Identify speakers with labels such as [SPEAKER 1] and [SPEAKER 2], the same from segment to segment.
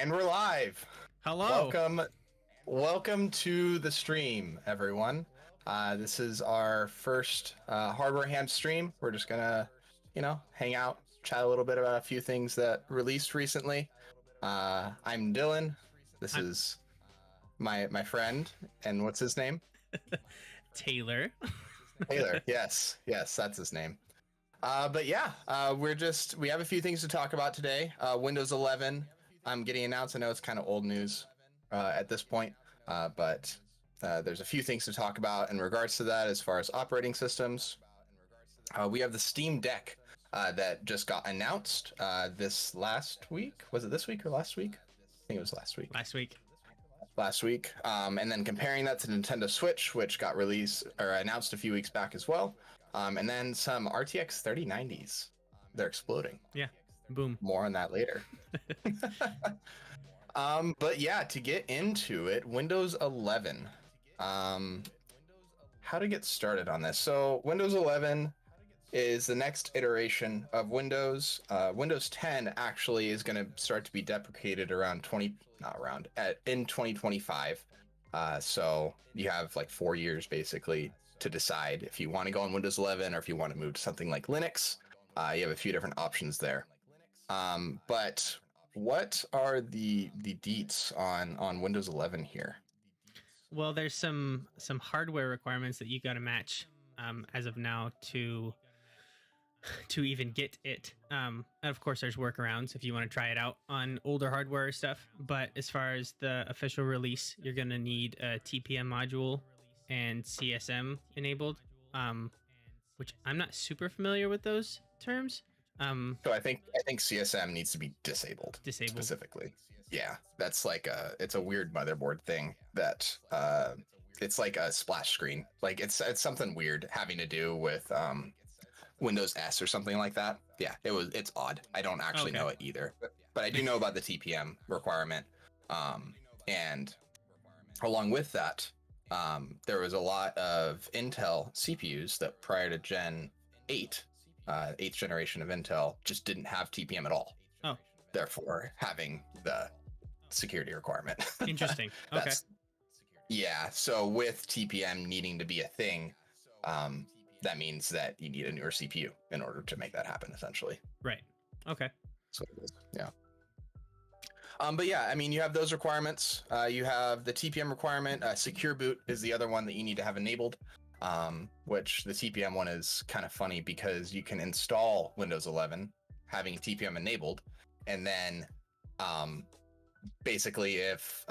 [SPEAKER 1] And we're live.
[SPEAKER 2] Hello.
[SPEAKER 1] Welcome to the stream, everyone. This is our first hardware ham stream. We're just gonna, hang out, chat a little bit about a few things that released recently. I'm Dylan. This is my friend, and what's his name?
[SPEAKER 2] Taylor.
[SPEAKER 1] Taylor. Yes, that's his name. But yeah, we have a few things to talk about today. Windows 11 getting announced. I know it's kind of old news at this point, but there's a few things to talk about in regards to that as far as operating systems. We have the Steam Deck that just got announced this last week. Was it this week or last week? I think it was last week. Last week. And then comparing that to Nintendo Switch, which got released or announced a few weeks back as well. And then some RTX 3090s. They're exploding.
[SPEAKER 2] Yeah. Boom.
[SPEAKER 1] More on that later. But yeah, to get into it, Windows 11. How to get started on this? So Windows 11 is the next iteration of Windows. Windows 10 actually is going to start to be deprecated in 2025. So you have like 4 years basically to decide if you want to go on Windows 11 or if you want to move to something like Linux. You have a few different options there. But what are the deets on Windows 11 here?
[SPEAKER 2] Well, there's some hardware requirements that you got to match as of now to even get it. And of course, there's workarounds if you want to try it out on older hardware stuff. But as far as the official release, you're going to need a TPM module and CSM enabled, which I'm not super familiar with those terms.
[SPEAKER 1] So I think CSM needs to be disabled specifically. Yeah, that's like it's a weird motherboard thing that it's like a splash screen. Like it's something weird having to do with Windows S or something like that. Yeah, it's odd. I don't actually know it either, but I do know about the TPM requirement. And along with that, there was a lot of Intel CPUs that prior to Gen 8, 8th generation of Intel, just didn't have TPM at all.
[SPEAKER 2] Oh.
[SPEAKER 1] Therefore, having the security requirement.
[SPEAKER 2] Interesting. Okay.
[SPEAKER 1] Yeah, so with TPM needing to be a thing, that means that you need a newer CPU in order to make that happen, essentially.
[SPEAKER 2] Right. Okay.
[SPEAKER 1] So it is. Yeah. But yeah, I mean, you have those requirements. You have the TPM requirement. Secure boot is the other one that you need to have enabled, which the TPM one is kind of funny because you can install Windows 11 having TPM enabled, and then basically if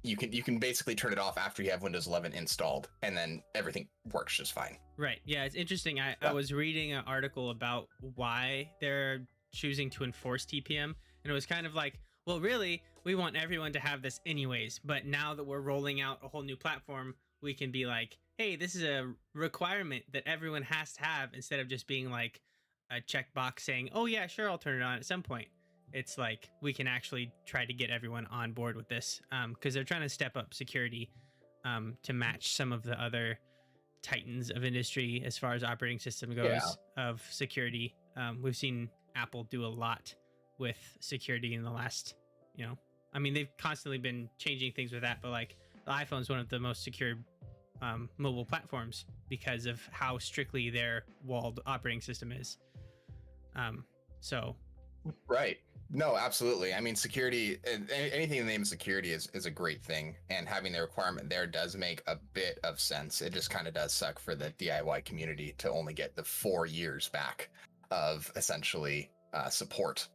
[SPEAKER 1] you can basically turn it off after you have Windows 11 installed, and then everything works just fine.
[SPEAKER 2] Right. Yeah, it's interesting. I was reading an article about why they're choosing to enforce TPM. And it was kind of like, well, really, we want everyone to have this anyways. But now that we're rolling out a whole new platform, we can be like, hey, this is a requirement that everyone has to have, instead of just being like a checkbox saying, oh, yeah, sure, I'll turn it on at some point. It's like we can actually try to get everyone on board with this because they're trying to step up security to match some of the other titans of industry as far as operating system goes of security. We've seen Apple do a lot with security in the last, I mean, they've constantly been changing things with that, but like the iPhone is one of the most secure mobile platforms because of how strictly their walled operating system is.
[SPEAKER 1] Right. No, absolutely. I mean, security, anything in the name of security is a great thing. And having the requirement there does make a bit of sense. It just kind of does suck for the DIY community to only get the 4 years back of essentially support.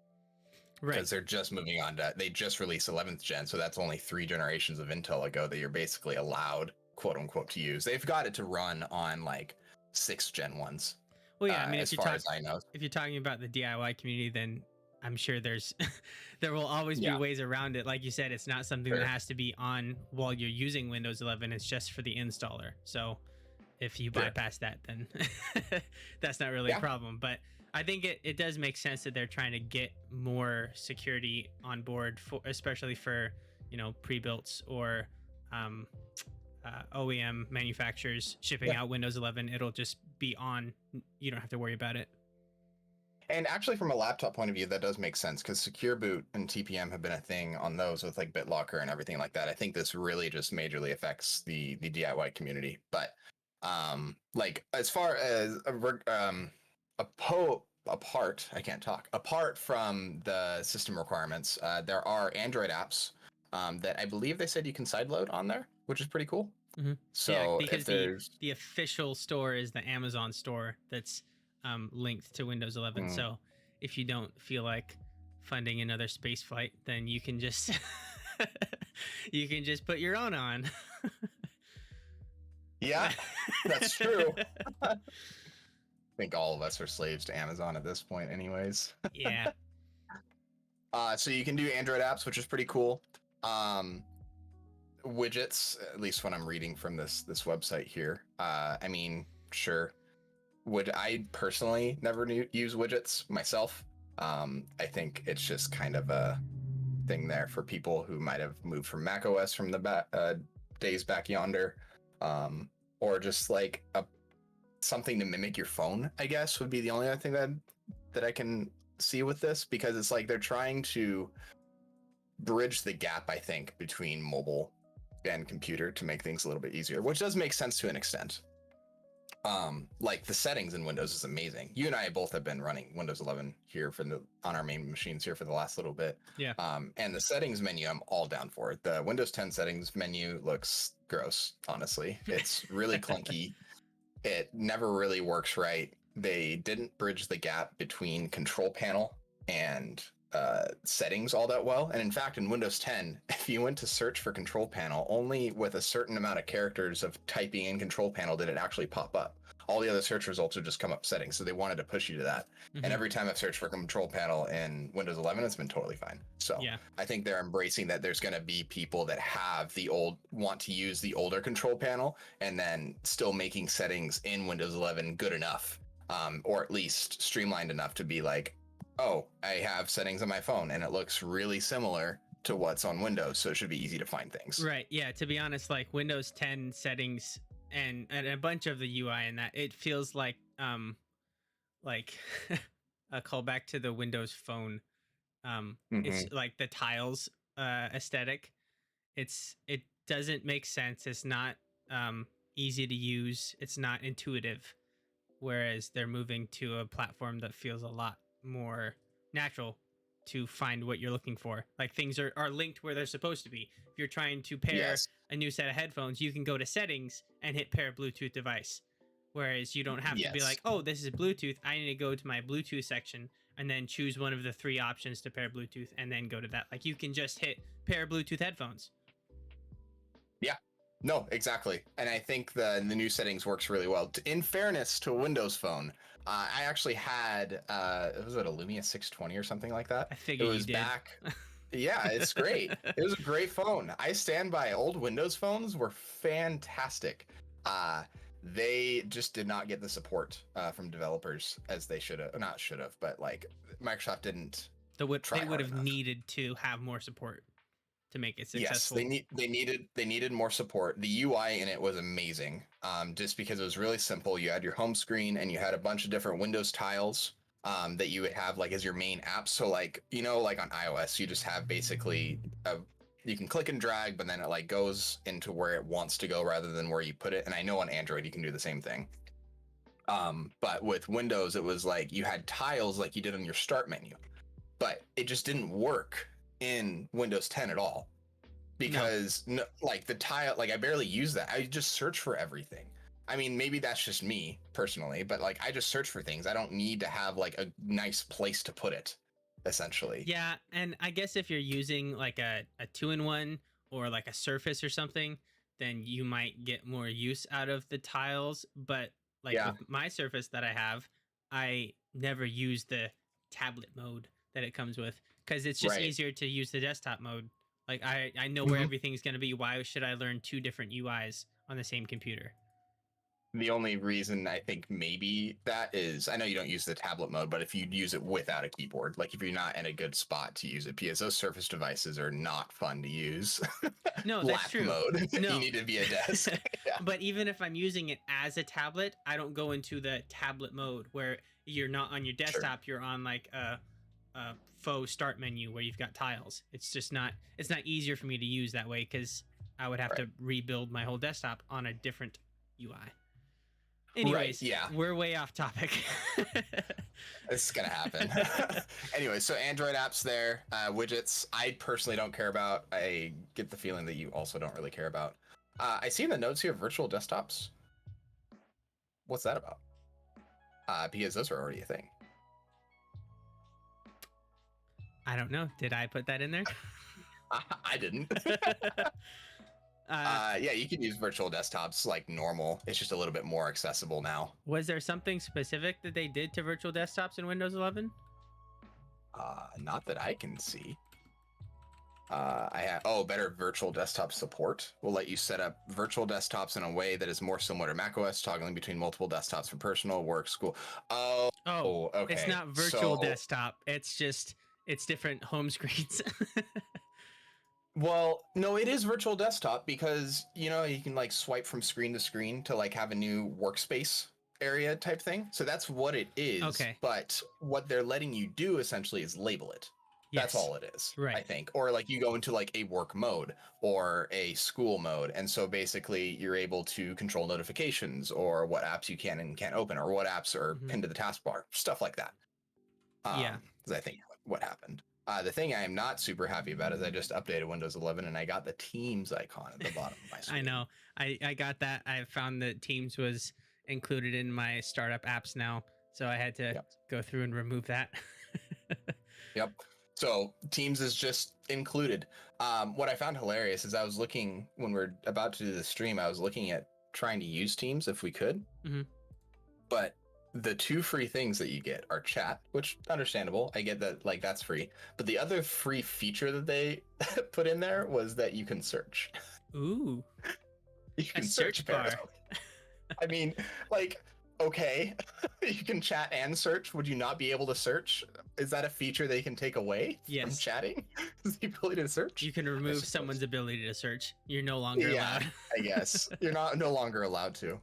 [SPEAKER 2] Right.
[SPEAKER 1] Because they're just moving on to, they just released 11th gen. So that's only 3 generations of Intel ago that you're basically allowed, quote unquote, to use. They've got it to run on like 6th gen ones.
[SPEAKER 2] Well, yeah, I mean,
[SPEAKER 1] as far as I know.
[SPEAKER 2] If you're talking about the DIY community, then I'm sure there will always be ways around it. Like you said, it's not something that has to be on while you're using Windows 11. It's just for the installer. So if you bypass that, then that's not really a problem. But I think it does make sense that they're trying to get more security on board, especially for pre-builts or OEM manufacturers shipping out Windows 11. It'll just be on. You don't have to worry about it.
[SPEAKER 1] And actually, from a laptop point of view, that does make sense because secure boot and TPM have been a thing on those with like BitLocker and everything like that. I think this really just majorly affects the DIY community. But like as far as I can't talk. Apart from the system requirements, there are Android apps that I believe they said you can sideload on there, which is pretty cool.
[SPEAKER 2] Mm-hmm. Yeah,
[SPEAKER 1] So
[SPEAKER 2] because
[SPEAKER 1] if there's
[SPEAKER 2] the official store is the Amazon store that's linked to Windows 11.
[SPEAKER 1] Mm.
[SPEAKER 2] So if you don't feel like funding another space flight, then you can just you can just put your own on.
[SPEAKER 1] Yeah, that's true. I think all of us are slaves to Amazon at this point, anyways.
[SPEAKER 2] Yeah.
[SPEAKER 1] So you can do Android apps, which is pretty cool. Widgets, at least when I'm reading from this website here. I mean, sure. Would I personally never use widgets myself? I think it's just kind of a thing there for people who might have moved from Mac OS from the days back yonder, or just like something to mimic your phone. I guess would be the only other thing that I can see with this, because it's like they're trying to bridge the gap, I think, between mobile and computer to make things a little bit easier, which does make sense to an extent. Like the settings in Windows is amazing. You and I both have been running Windows 11 here on our main machines here for the last little bit.
[SPEAKER 2] Yeah.
[SPEAKER 1] And the settings menu, I'm all down for it. The Windows 10 settings menu looks gross, honestly. It's really clunky. It never really works right. They didn't bridge the gap between control panel and settings all that well. And in fact, in Windows 10, if you went to search for control panel, only with a certain amount of characters of typing in control panel did it actually pop up. All the other search results would just come up settings. So they wanted to push you to that. Mm-hmm. And every time I've searched for control panel in Windows 11, it's been totally fine. So yeah. I think they're embracing that there's going to be people that have want to use the older control panel and then still making settings in Windows 11 good enough, or at least streamlined enough to be like, oh, I have settings on my phone and it looks really similar to what's on Windows, so it should be easy to find things.
[SPEAKER 2] Right. Yeah. To be honest, like Windows 10 settings and a bunch of the UI in that, it feels like a callback to the Windows Phone. It's like the tiles aesthetic. It doesn't make sense. It's not easy to use. It's not intuitive. Whereas they're moving to a platform that feels a lot more natural to find what you're looking for. Like things are linked where they're supposed to be. If you're trying to pair a new set of headphones, you can go to settings and hit pair Bluetooth device. Whereas you don't have to be like, oh, this is Bluetooth. I need to go to my Bluetooth section and then choose one of the 3 options to pair Bluetooth and then go to that. Like you can just hit pair Bluetooth headphones.
[SPEAKER 1] Yeah. No, exactly. And I think the new settings works really well. In fairness to a Windows Phone, I actually had, was it a Lumia 620 or something like that?
[SPEAKER 2] I figured
[SPEAKER 1] it was
[SPEAKER 2] you did.
[SPEAKER 1] Back. Yeah, it's great. It was a great phone. I stand by. Old Windows phones were fantastic. They just did not get the support from developers as they should have. Not should have, but like Microsoft didn't. They would have
[SPEAKER 2] needed to have more support to make it successful.
[SPEAKER 1] Yes, they needed more support. The UI in it was amazing. Just because it was really simple. You had your home screen and you had a bunch of different Windows tiles that you would have like as your main app. So like, like on iOS, you just have basically you can click and drag, but then it like goes into where it wants to go rather than where you put it. And I know on Android you can do the same thing. But with Windows, it was like you had tiles like you did on your start menu, but it just didn't work in Windows 10 at all, because like the tile, like I barely use that. I just search for everything. I mean, maybe that's just me personally, but like I just search for things. I don't need to have like a nice place to put it, essentially.
[SPEAKER 2] Yeah, and I guess if you're using like a 2-in-1 or like a Surface or something, then you might get more use out of the tiles. But like with my Surface that I have, I never use the tablet mode that it comes with, because it's just easier to use the desktop mode. Like I know where everything's going to be. Why should I learn 2 different UIs on the same computer?
[SPEAKER 1] The only reason I think maybe that is, I know you don't use the tablet mode, but if you use it without a keyboard, like if you're not in a good spot to use it, because those Surface devices are not fun to use.
[SPEAKER 2] No, that's true.
[SPEAKER 1] Mode.
[SPEAKER 2] No.
[SPEAKER 1] You need to be a desk.
[SPEAKER 2] But even if I'm using it as a tablet, I don't go into the tablet mode where you're not on your desktop, you're on like a faux start menu where you've got tiles. It's just not, it's not easier for me to use that way because I would have to rebuild my whole desktop on a different UI. Anyways,
[SPEAKER 1] yeah,
[SPEAKER 2] we're way off topic.
[SPEAKER 1] this is gonna happen. Anyway, so Android apps there, widgets. I personally don't care about. I get the feeling that you also don't really care about. I see in the notes here virtual desktops. What's that about? Because those are already a thing.
[SPEAKER 2] I don't know. Did I put that in there?
[SPEAKER 1] I didn't. Yeah, you can use virtual desktops like normal. It's just a little bit more accessible now.
[SPEAKER 2] Was there something specific that they did to virtual desktops in Windows 11?
[SPEAKER 1] Not that I can see. Better virtual desktop support will let you set up virtual desktops in a way that is more similar to macOS, toggling between multiple desktops for personal, work, school. Oh, okay.
[SPEAKER 2] It's not virtual desktop. It's just, it's different home screens.
[SPEAKER 1] Well, no, it is virtual desktop because, you know, you can like swipe from screen to screen to like have a new workspace area type thing. So that's what it is.
[SPEAKER 2] Okay.
[SPEAKER 1] But what they're letting you do essentially is label it. That's all it is,
[SPEAKER 2] right.
[SPEAKER 1] I think. Or like you go into like a work mode or a school mode. And so basically you're able to control notifications or what apps you can and can't open or what apps are pinned to the taskbar, stuff like that.
[SPEAKER 2] Yeah.
[SPEAKER 1] Is I think what happened. The thing I am not super happy about is I just updated Windows 11 and I got the Teams icon at the bottom of my screen.
[SPEAKER 2] I know. I got that. I found that Teams was included in my startup apps now. So I had to go through and remove that.
[SPEAKER 1] Yep. So Teams is just included. What I found hilarious is I was looking when we're about to do the stream, I was looking at trying to use Teams if we could. But the two free things that you get are chat, which understandable. I get that, like, that's free. But the other free feature that they put in there was that you can search.
[SPEAKER 2] Ooh.
[SPEAKER 1] You can search bar. I mean, like, okay, you can chat and search. Would you not be able to search? Is that a feature they can take away from chatting? Is the ability to search?
[SPEAKER 2] You can remove someone's ability to search. You're no longer allowed.
[SPEAKER 1] I guess. You're no longer allowed to.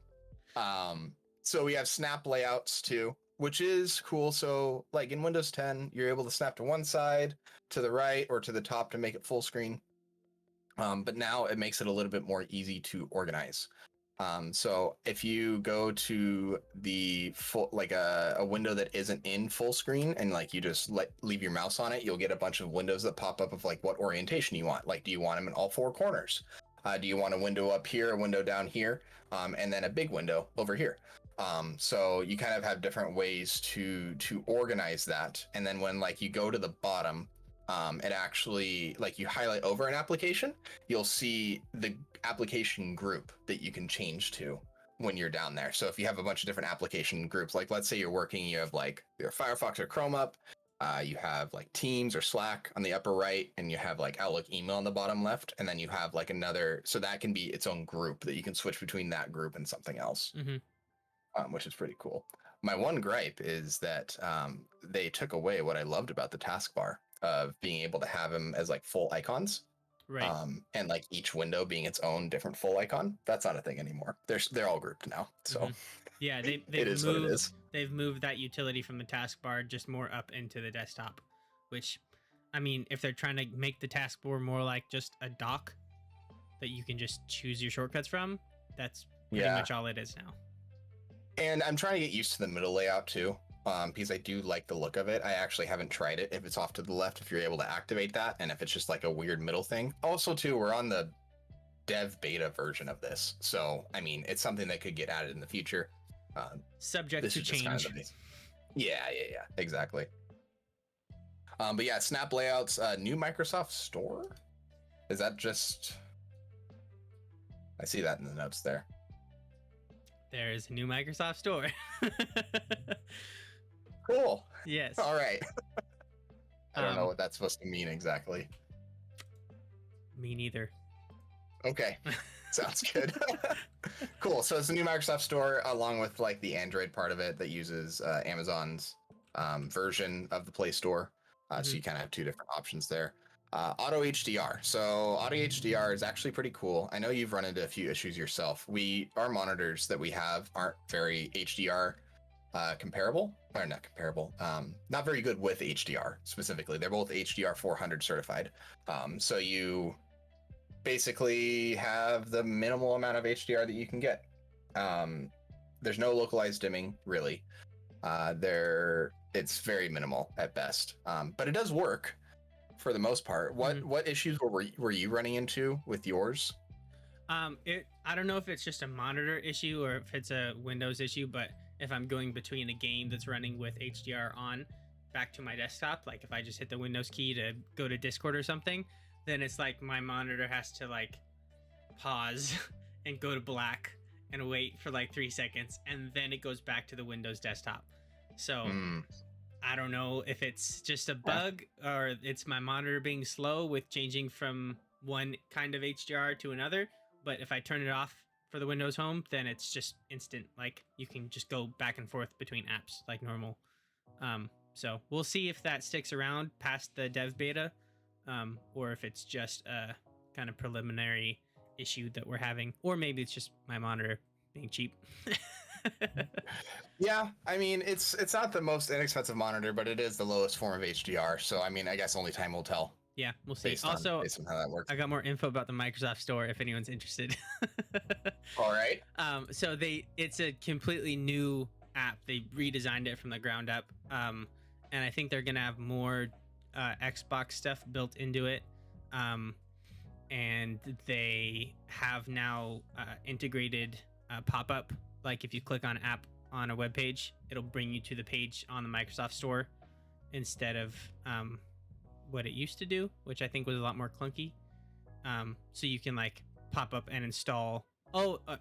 [SPEAKER 1] So we have snap layouts too, which is cool. So like in Windows 10, you're able to snap to one side, to the right, or to the top to make it full screen. But now it makes it a little bit more easy to organize. So if you go to the full, like a window that isn't in full screen and like you just leave your mouse on it, you'll get a bunch of windows that pop up of like what orientation you want. Like, do you want them in all four corners? Do you want a window up here, a window down here, and then a big window over here? So you kind of have different ways to organize that. And then when like you go to the bottom, it actually, like, you highlight over an application, you'll see the application group that you can change to when you're down there. So if you have a bunch of different application groups, like let's say you're working, you have like your Firefox or Chrome up, you have like Teams or Slack on the upper right, and you have like Outlook email on the bottom left, and then you have like another, so that can be its own group that you can switch between that group and something else. Which is pretty cool. My one gripe is that they took away what I loved about the taskbar of being able to have them as like full icons,
[SPEAKER 2] right?
[SPEAKER 1] And like each window being its own different full icon. That's not a thing anymore. They're all grouped now. So
[SPEAKER 2] yeah, they've moved that utility from the taskbar just more up into the desktop. Which, I mean, if they're trying to make the taskbar more like just a dock that you can just choose your shortcuts from, that's pretty much all it is now.
[SPEAKER 1] And I'm trying to get used to the middle layout too, because I do like the look of it. I actually haven't tried it. If it's off to the left, if you're able to activate that, and if it's just like a weird middle thing. Also too, we're on the dev beta version of this. So, I mean, it's something that could get added in the future.
[SPEAKER 2] Subject to change.
[SPEAKER 1] Kind of yeah, exactly. But yeah, snap layouts, new Microsoft Store. Is that just, I see that in the notes there.
[SPEAKER 2] There's a new Microsoft Store.
[SPEAKER 1] Cool.
[SPEAKER 2] Yes.
[SPEAKER 1] All right. I don't know what that's supposed to mean exactly.
[SPEAKER 2] Me neither.
[SPEAKER 1] Okay. Sounds good. Cool. So it's a new Microsoft Store along with like the Android part of it that uses Amazon's version of the Play Store. So you kind of have two different options there. Auto HDR. So Auto HDR is actually pretty cool. I know you've run into a few issues yourself. Our monitors that we have aren't very HDR comparable, or not comparable, not very good with HDR specifically. They're both HDR 400 certified. So you basically have the minimal amount of HDR that you can get. There's no localized dimming, really. It's very minimal at best, but it does work for the most part. What issues were you running into with yours?
[SPEAKER 2] I don't know if it's just a monitor issue or if it's a Windows issue, but if I'm going between a game that's running with HDR on back to my desktop, like if I just hit the Windows key to go to Discord or something, then it's like my monitor has to like pause and go to black and wait for like 3 seconds, and then it goes back to the Windows desktop. So I don't know if it's just a bug or it's my monitor being slow with changing from one kind of HDR to another. But if I turn it off for the Windows Home, then it's just instant. Like you can just go back and forth between apps like normal. So we'll see if that sticks around past the dev beta, or if it's just a kind of preliminary issue that we're having, or maybe it's just my monitor being cheap.
[SPEAKER 1] Yeah, I mean it's not the most inexpensive monitor, but it is the lowest form of HDR. So I mean, I guess only time will tell.
[SPEAKER 2] Yeah, we'll see.
[SPEAKER 1] Based
[SPEAKER 2] Also,
[SPEAKER 1] on how that works.
[SPEAKER 2] I got more info about the Microsoft Store if anyone's interested.
[SPEAKER 1] All right.
[SPEAKER 2] So it's a completely new app. They redesigned it from the ground up, and I think they're gonna have more Xbox stuff built into it. And they have now integrated pop-up. Like if you click on an app on a web page, it'll bring you to the page on the Microsoft Store instead of what it used to do, which I think was a lot more clunky. So you can like pop up and install.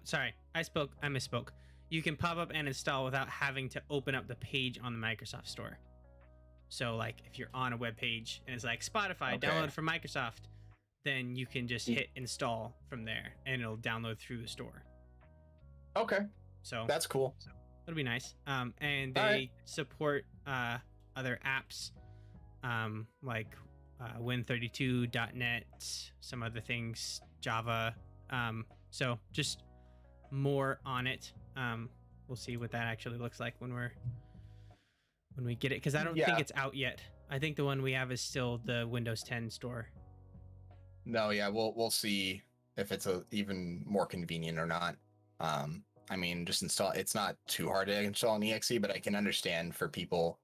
[SPEAKER 2] Sorry, I misspoke. You can pop up and install without having to open up the page on the Microsoft Store. So like if you're on a web page and it's like Spotify download from Microsoft, then you can just hit install from there and it'll download through the store.
[SPEAKER 1] Okay.
[SPEAKER 2] So
[SPEAKER 1] that's cool.
[SPEAKER 2] It'll be nice. And they support other apps like Win32.net, some other things, Java. So just more on it. We'll see what that actually looks like when we get it, because I don't think it's out yet. I think the one we have is still the Windows 10 store.
[SPEAKER 1] No, yeah, we'll see if it's even more convenient or not. I mean, just install. It's not too hard to install an exe, but I can understand for people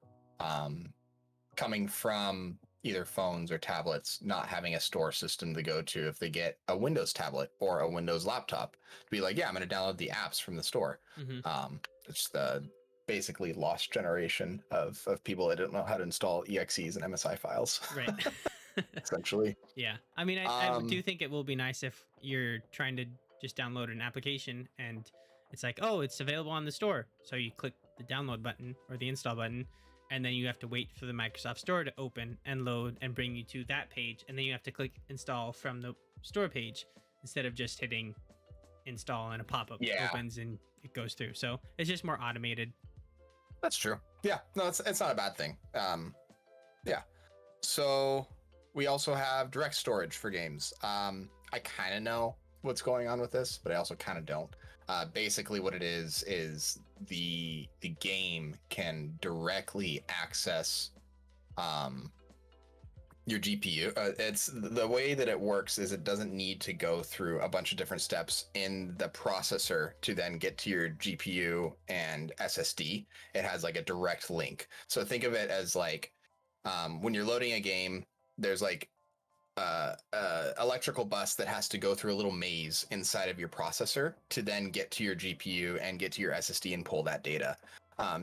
[SPEAKER 1] coming from either phones or tablets not having a store system to go to if they get a Windows tablet or a Windows laptop to be like, yeah, I'm going to download the apps from the store. It's the basically lost generation of people that don't know how to install exes and MSI files.
[SPEAKER 2] Right.
[SPEAKER 1] Essentially.
[SPEAKER 2] Yeah. I mean, I do think it will be nice if you're trying to just download an application and it's like, oh, it's available on the store. So you click the download button or the install button, and then you have to wait for the Microsoft Store to open and load and bring you to that page. And then you have to click install from the store page instead of just hitting install and a pop-up opens and it goes through. So it's just more automated.
[SPEAKER 1] That's true. Yeah, no, it's not a bad thing. Yeah. So we also have direct storage for games. I kind of know what's going on with this, but I also kind of don't. Basically what it is the game can directly access your GPU. It's the way that it works is it doesn't need to go through a bunch of different steps in the processor to then get to your GPU and SSD. It has like a direct link. So think of it as like when you're loading a game, there's like electrical bus that has to go through a little maze inside of your processor to then get to your GPU and get to your SSD and pull that data.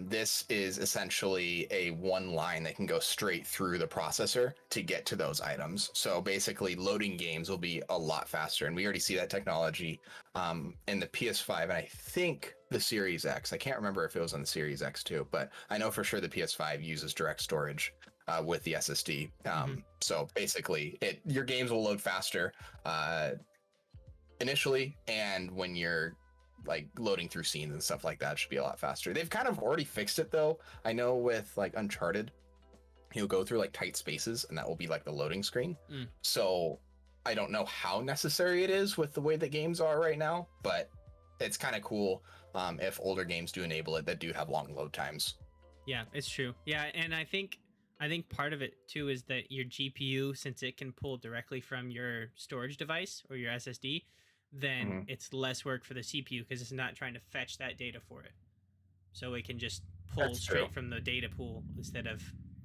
[SPEAKER 1] This is essentially a one line that can go straight through the processor to get to those items. So basically loading games will be a lot faster. And we already see that technology in the PS5 and I think the Series X. I can't remember if it was on the Series X too, but I know for sure the PS5 uses direct storage with the SSD. So basically your games will load faster initially, and when you're like loading through scenes and stuff like that, it should be a lot faster. They've kind of already fixed it though. I know with like Uncharted, you'll go through like tight spaces and that will be like the loading screen. So I don't know how necessary it is with the way that games are right now, but it's kind of cool if older games do enable it that do have long load times.
[SPEAKER 2] Yeah, it's true. Yeah, and I think part of it too is that your GPU, since it can pull directly from your storage device or your SSD, then
[SPEAKER 1] Mhm.
[SPEAKER 2] it's less work for the CPU because it's not trying to fetch that data for it. So it can just pull
[SPEAKER 1] That's true.
[SPEAKER 2] straight from the data pool instead of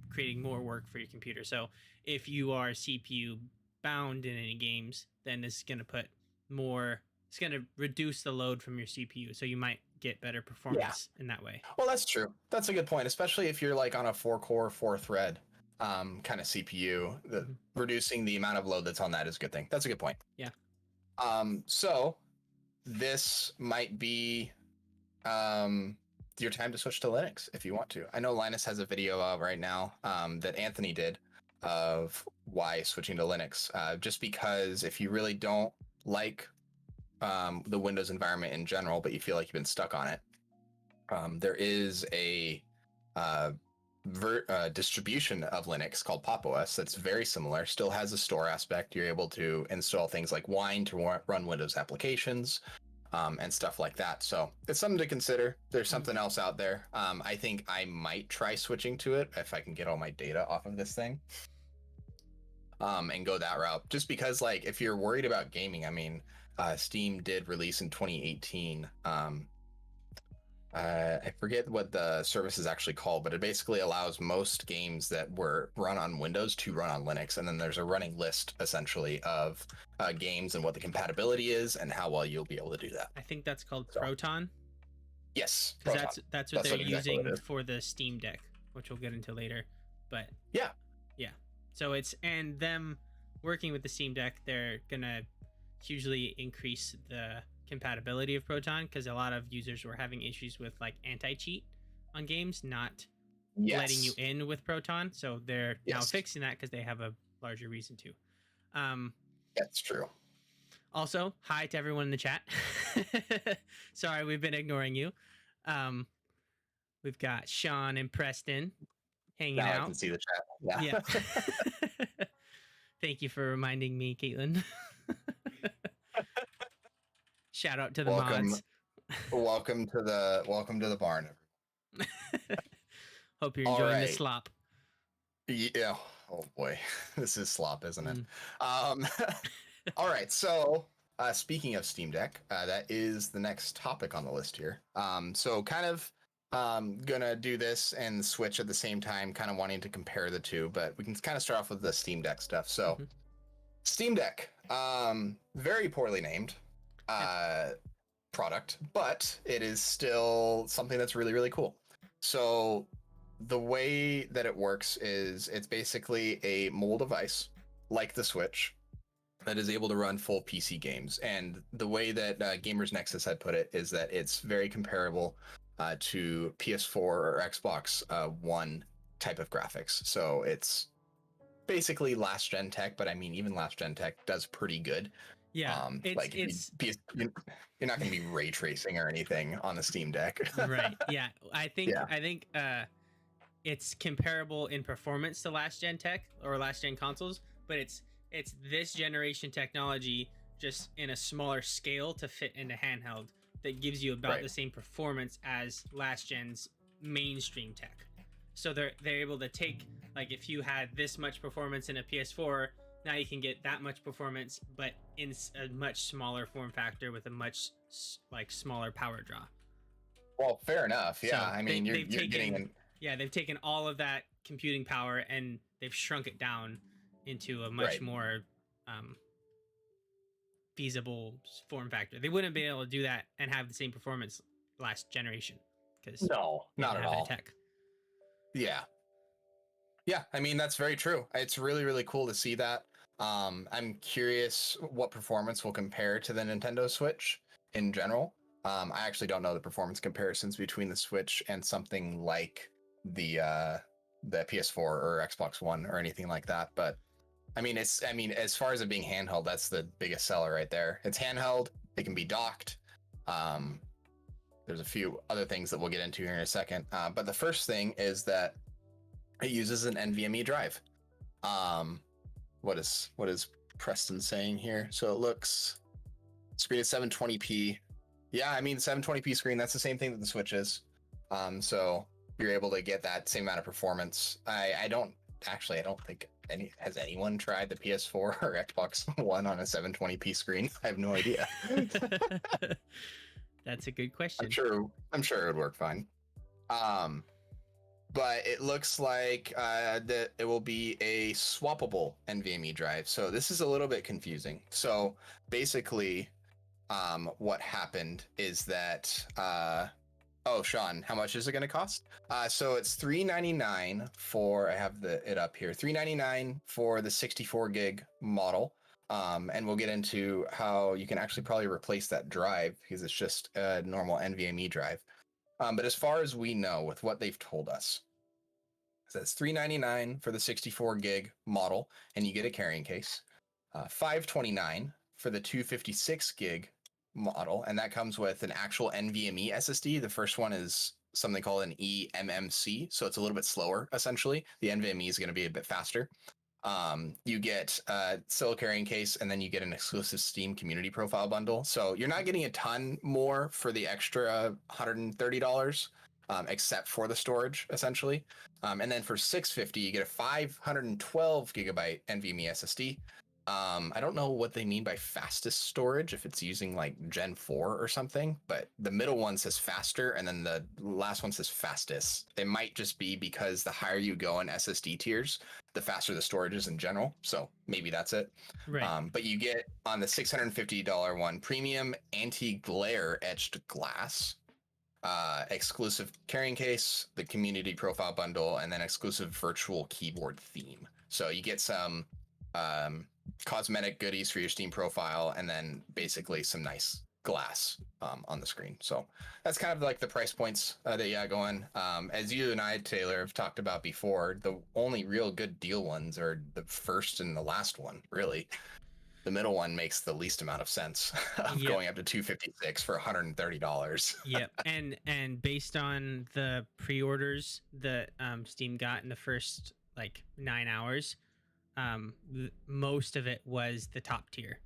[SPEAKER 2] creating more work for your computer. So if you are CPU bound in any games, then it's going to put more, it's going to reduce the load from your CPU. So you might get better
[SPEAKER 1] Yeah.
[SPEAKER 2] performance in that way.
[SPEAKER 1] Well, that's true. That's a good point, especially if you're like on a 4-core, 4-thread kind of CPU.
[SPEAKER 2] Mhm.
[SPEAKER 1] Reducing the amount of load that's on that is a good thing. That's a good point.
[SPEAKER 2] Yeah.
[SPEAKER 1] So this might be your time to switch to Linux if you want to. I know Linus has a video right now that Anthony did of why switching to Linux. Just because if you really don't like the Windows environment in general, but you feel like you've been stuck on it, there is a distribution of Linux called Pop! OS that's very similar, still has a store aspect. You're able to install things like Wine to run Windows applications and stuff like that. So it's something to consider. There's something else out there. I think I might try switching to it if I can get all my data off of this thing and go that route. Just because, like, if you're worried about gaming, I mean, Steam did release in 2018 I forget what the service is actually called, but it basically allows most games that were run on Windows to run on Linux. And then there's a running list essentially of games and what the compatibility is and how well you'll be able to do that.
[SPEAKER 2] I think that's called
[SPEAKER 1] So,
[SPEAKER 2] Proton.
[SPEAKER 1] yes,
[SPEAKER 2] Because
[SPEAKER 1] Proton.
[SPEAKER 2] that's what they're
[SPEAKER 1] exactly
[SPEAKER 2] using
[SPEAKER 1] what
[SPEAKER 2] for the Steam Deck, which we'll get into later. But
[SPEAKER 1] yeah,
[SPEAKER 2] so it's, and them working with the Steam Deck, they're gonna hugely increase the compatibility of Proton because a lot of users were having issues with like anti-cheat on games not letting you in with Proton. So they're now fixing that because they have a larger reason to.
[SPEAKER 1] That's true.
[SPEAKER 2] Also, hi to everyone in the chat. Sorry, we've been ignoring you. We've got Sean and Preston hanging
[SPEAKER 1] Now
[SPEAKER 2] out.
[SPEAKER 1] I can see the chat.
[SPEAKER 2] Yeah. Thank you for reminding me, Caitlin. Shout out to the mods.
[SPEAKER 1] welcome to the barn.
[SPEAKER 2] Hope you're enjoying the slop.
[SPEAKER 1] Yeah. Oh boy, this is slop, isn't it? All right. So speaking of Steam Deck, that is the next topic on the list here. So kind of gonna do this and switch at the same time, kind of wanting to compare the two, but we can kind of start off with the Steam Deck stuff. So Steam Deck, very poorly named product, but it is still something that's really, really cool. So the way that it works is it's basically a mobile device like the Switch that is able to run full PC games. And the way that Gamers Nexus had put it is that it's very comparable to PS4 or Xbox One type of graphics. So it's basically last gen tech, but I mean, even last gen tech does pretty good.
[SPEAKER 2] Yeah,
[SPEAKER 1] you're not going to be ray tracing or anything on the Steam Deck.
[SPEAKER 2] Right. Yeah, I think it's comparable in performance to last gen tech or last gen consoles, but it's this generation technology just in a smaller scale to fit into handheld that gives you about the same performance as last gen's mainstream tech. So they're able to take, like, if you had this much performance in a PS4, now you can get that much performance, but in a much smaller form factor with a much smaller power draw.
[SPEAKER 1] Well, fair enough. Yeah,
[SPEAKER 2] So
[SPEAKER 1] I mean, you're getting
[SPEAKER 2] they've taken all of that computing power and they've shrunk it down into a much more feasible form factor. They wouldn't be able to do that and have the same performance last generation because
[SPEAKER 1] no, not at all.
[SPEAKER 2] Tech.
[SPEAKER 1] Yeah, I mean, that's very true. It's really, really cool to see that. I'm curious what performance will compare to the Nintendo Switch in general. I actually don't know the performance comparisons between the Switch and something like the PS4 or Xbox One or anything like that. But I mean, as far as it being handheld, that's the biggest seller right there. It's handheld. It can be docked. There's a few other things that we'll get into here in a second. But the first thing is that it uses an NVMe drive. What is Preston saying here? So it looks screen at 720p. Yeah, I mean 720p screen, that's the same thing that the Switch is. So you're able to get that same amount of performance. I don't think has anyone tried the PS4 or Xbox One on a 720p screen. I have no idea.
[SPEAKER 2] That's a good question.
[SPEAKER 1] I'm sure it would work fine. But it looks like that it will be a swappable NVMe drive. So this is a little bit confusing. So basically, what happened is that oh, Sean, how much is it going to cost? So it's $399 for, I have it up here, $399 for the 64 gig model. And we'll get into how you can actually probably replace that drive because it's just a normal NVMe drive. But as far as we know, with what they've told us, so that's $399 for the 64 gig model, and you get a carrying case. $529 for the 256 gig model, and that comes with an actual NVMe SSD. The first one is something called an eMMC, so it's a little bit slower. Essentially, the NVMe is going to be a bit faster. You get still a carrying case, and then you get an exclusive Steam community profile bundle. So you're not getting a ton more for the extra $130, except for the storage, essentially. And then for $650, you get a 512 gigabyte NVMe SSD. I don't know what they mean by fastest storage, if it's using like Gen 4 or something, but the middle one says faster and then the last one says fastest. It might just be because the higher you go in SSD tiers, the faster the storage is in general. So maybe that's it.
[SPEAKER 2] Right.
[SPEAKER 1] But you get on the $650 one, premium anti-glare etched glass, exclusive carrying case, the community profile bundle, and then exclusive virtual keyboard theme. So you get some cosmetic goodies for your Steam profile, and then basically some nice glass on the screen. So that's kind of like the price points that you got going. As you and I, Taylor, have talked about before, the only real good deal ones are the first and the last one, really. The middle one makes the least amount of sense of going up to $256 for $130.
[SPEAKER 2] Yep. And based on the pre-orders that Steam got in the first like 9 hours, most of it was the top tier,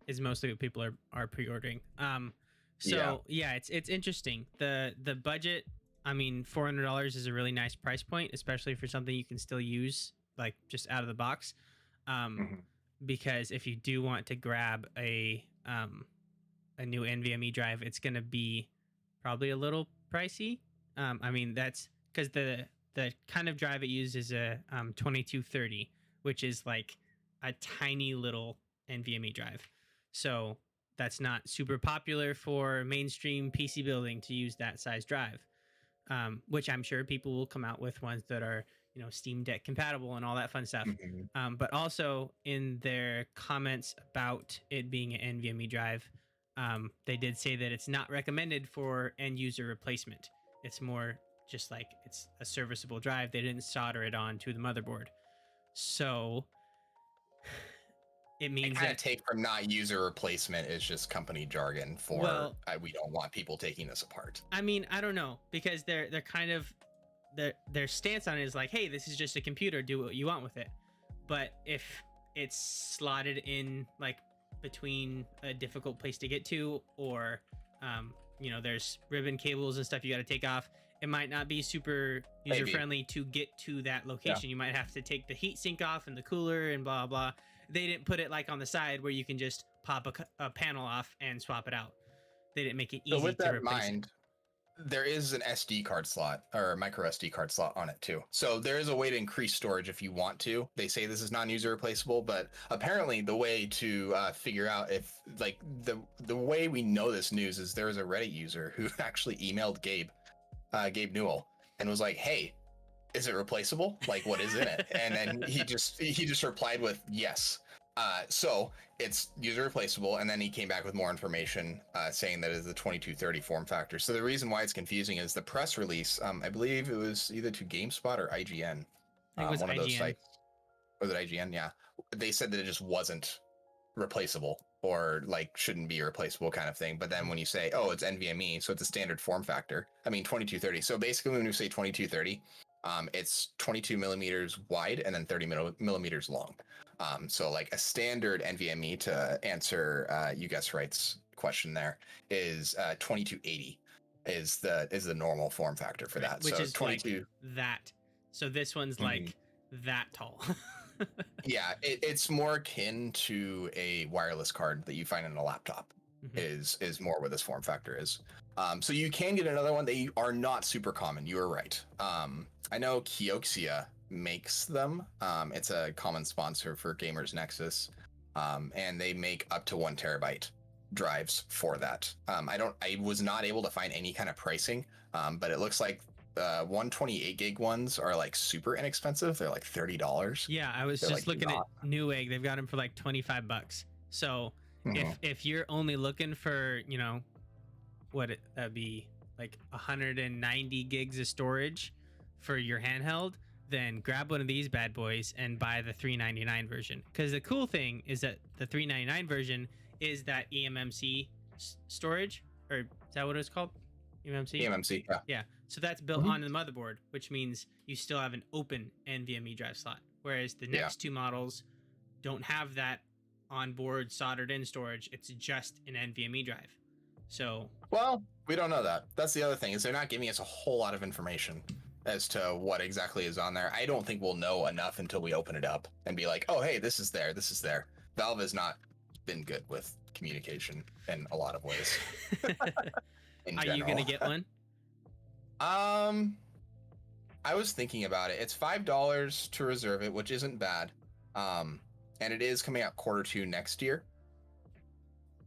[SPEAKER 2] is mostly what people are pre-ordering. So yeah, it's interesting. The budget, I mean, $400 is a really nice price point, especially for something you can still use like just out of the box. Because if you do want to grab a new NVMe drive, it's going to be probably a little pricey. I mean, that's because the kind of drive it uses a 2230, which is like a tiny little NVMe drive. So that's not super popular for mainstream PC building to use that size drive, which I'm sure people will come out with ones that are, you know, Steam Deck compatible and all that fun stuff. But also in their comments about it being an NVMe drive, they did say that it's not recommended for end user replacement. It's more just like it's a serviceable drive. They didn't solder it on to the motherboard. So it means
[SPEAKER 1] that take from not user replacement is just company jargon for we don't want people taking this apart.
[SPEAKER 2] I mean, I don't know, because they're kind of their stance on it is like, hey, this is just a computer, do what you want with it. But if it's slotted in like between a difficult place to get to, or you know, there's ribbon cables and stuff you got to take off, it might not be super user friendly to get to that location. You might have to take the heat sink off and the cooler and blah blah. They didn't put it like on the side where you can just pop a panel off and swap it out. They didn't make it easy
[SPEAKER 1] with
[SPEAKER 2] to
[SPEAKER 1] that
[SPEAKER 2] replace
[SPEAKER 1] in mind, there is an SD card slot or a micro SD card slot on it too. So there is a way to increase storage if you want to. They say this is non-user replaceable, but apparently the way to figure out if like the way we know this news is there was a Reddit user who actually emailed Gabe Newell and was like, hey, is it replaceable? Like, what is in it? And then he just replied with yes. So it's user replaceable, and then he came back with more information saying that it's the 2230 form factor. So the reason why it's confusing is the press release. I believe it was either to GameSpot or IGN.
[SPEAKER 2] I think it was
[SPEAKER 1] one
[SPEAKER 2] IGN.
[SPEAKER 1] Of those sites. Was it IGN? Yeah. They said that it just wasn't replaceable or like shouldn't be replaceable kind of thing. But then when you say, oh, it's NVMe, so it's a standard form factor. I mean, 2230. So basically when you say 2230, it's 22 millimeters wide and then 30 millimeters long. So like a standard NVMe, to answer you guys right's question there is 2280 is the normal form factor for that.
[SPEAKER 2] Which
[SPEAKER 1] so
[SPEAKER 2] is
[SPEAKER 1] 22
[SPEAKER 2] like that. So this one's
[SPEAKER 1] Mhm.
[SPEAKER 2] like that tall.
[SPEAKER 1] Yeah, it's more akin to a wireless card that you find in a laptop. Is more what this form factor is. So you can get another one. They are not super common. You are right. I know Kioxia makes them. It's a common sponsor for Gamers Nexus, and they make up to 1 terabyte drives for that. I was not able to find any kind of pricing, but it looks like 128 gig ones are like super inexpensive. They're like $30.
[SPEAKER 2] Yeah, I was
[SPEAKER 1] They're
[SPEAKER 2] just
[SPEAKER 1] like
[SPEAKER 2] looking at
[SPEAKER 1] not.
[SPEAKER 2] Newegg. They've got them for like $25. So
[SPEAKER 1] Mhm.
[SPEAKER 2] if you're only looking for, you know, that'd be like 190 gigs of storage for your handheld, then grab one of these bad boys and buy the $399 version. Because the cool thing is that the $399 version is that eMMC storage, or is that what it's called? eMMC?
[SPEAKER 1] eMMC, yeah.
[SPEAKER 2] Yeah. So that's built
[SPEAKER 1] Mhm.
[SPEAKER 2] on the motherboard, which means you still have an open NVMe drive slot. Whereas the next two models don't have that onboard soldered in storage. It's just an NVMe drive. So,
[SPEAKER 1] Well, we don't know that. That's the other thing, is they're not giving us a whole lot of information as to what exactly is on there. I don't think we'll know enough until we open it up and be like, oh, hey, this is there. This is there. Valve has not been good with communication in a lot of ways.
[SPEAKER 2] are you going to get one?
[SPEAKER 1] I was thinking about it. It's $5 to reserve it, which isn't bad. And it is coming out Q2 next year.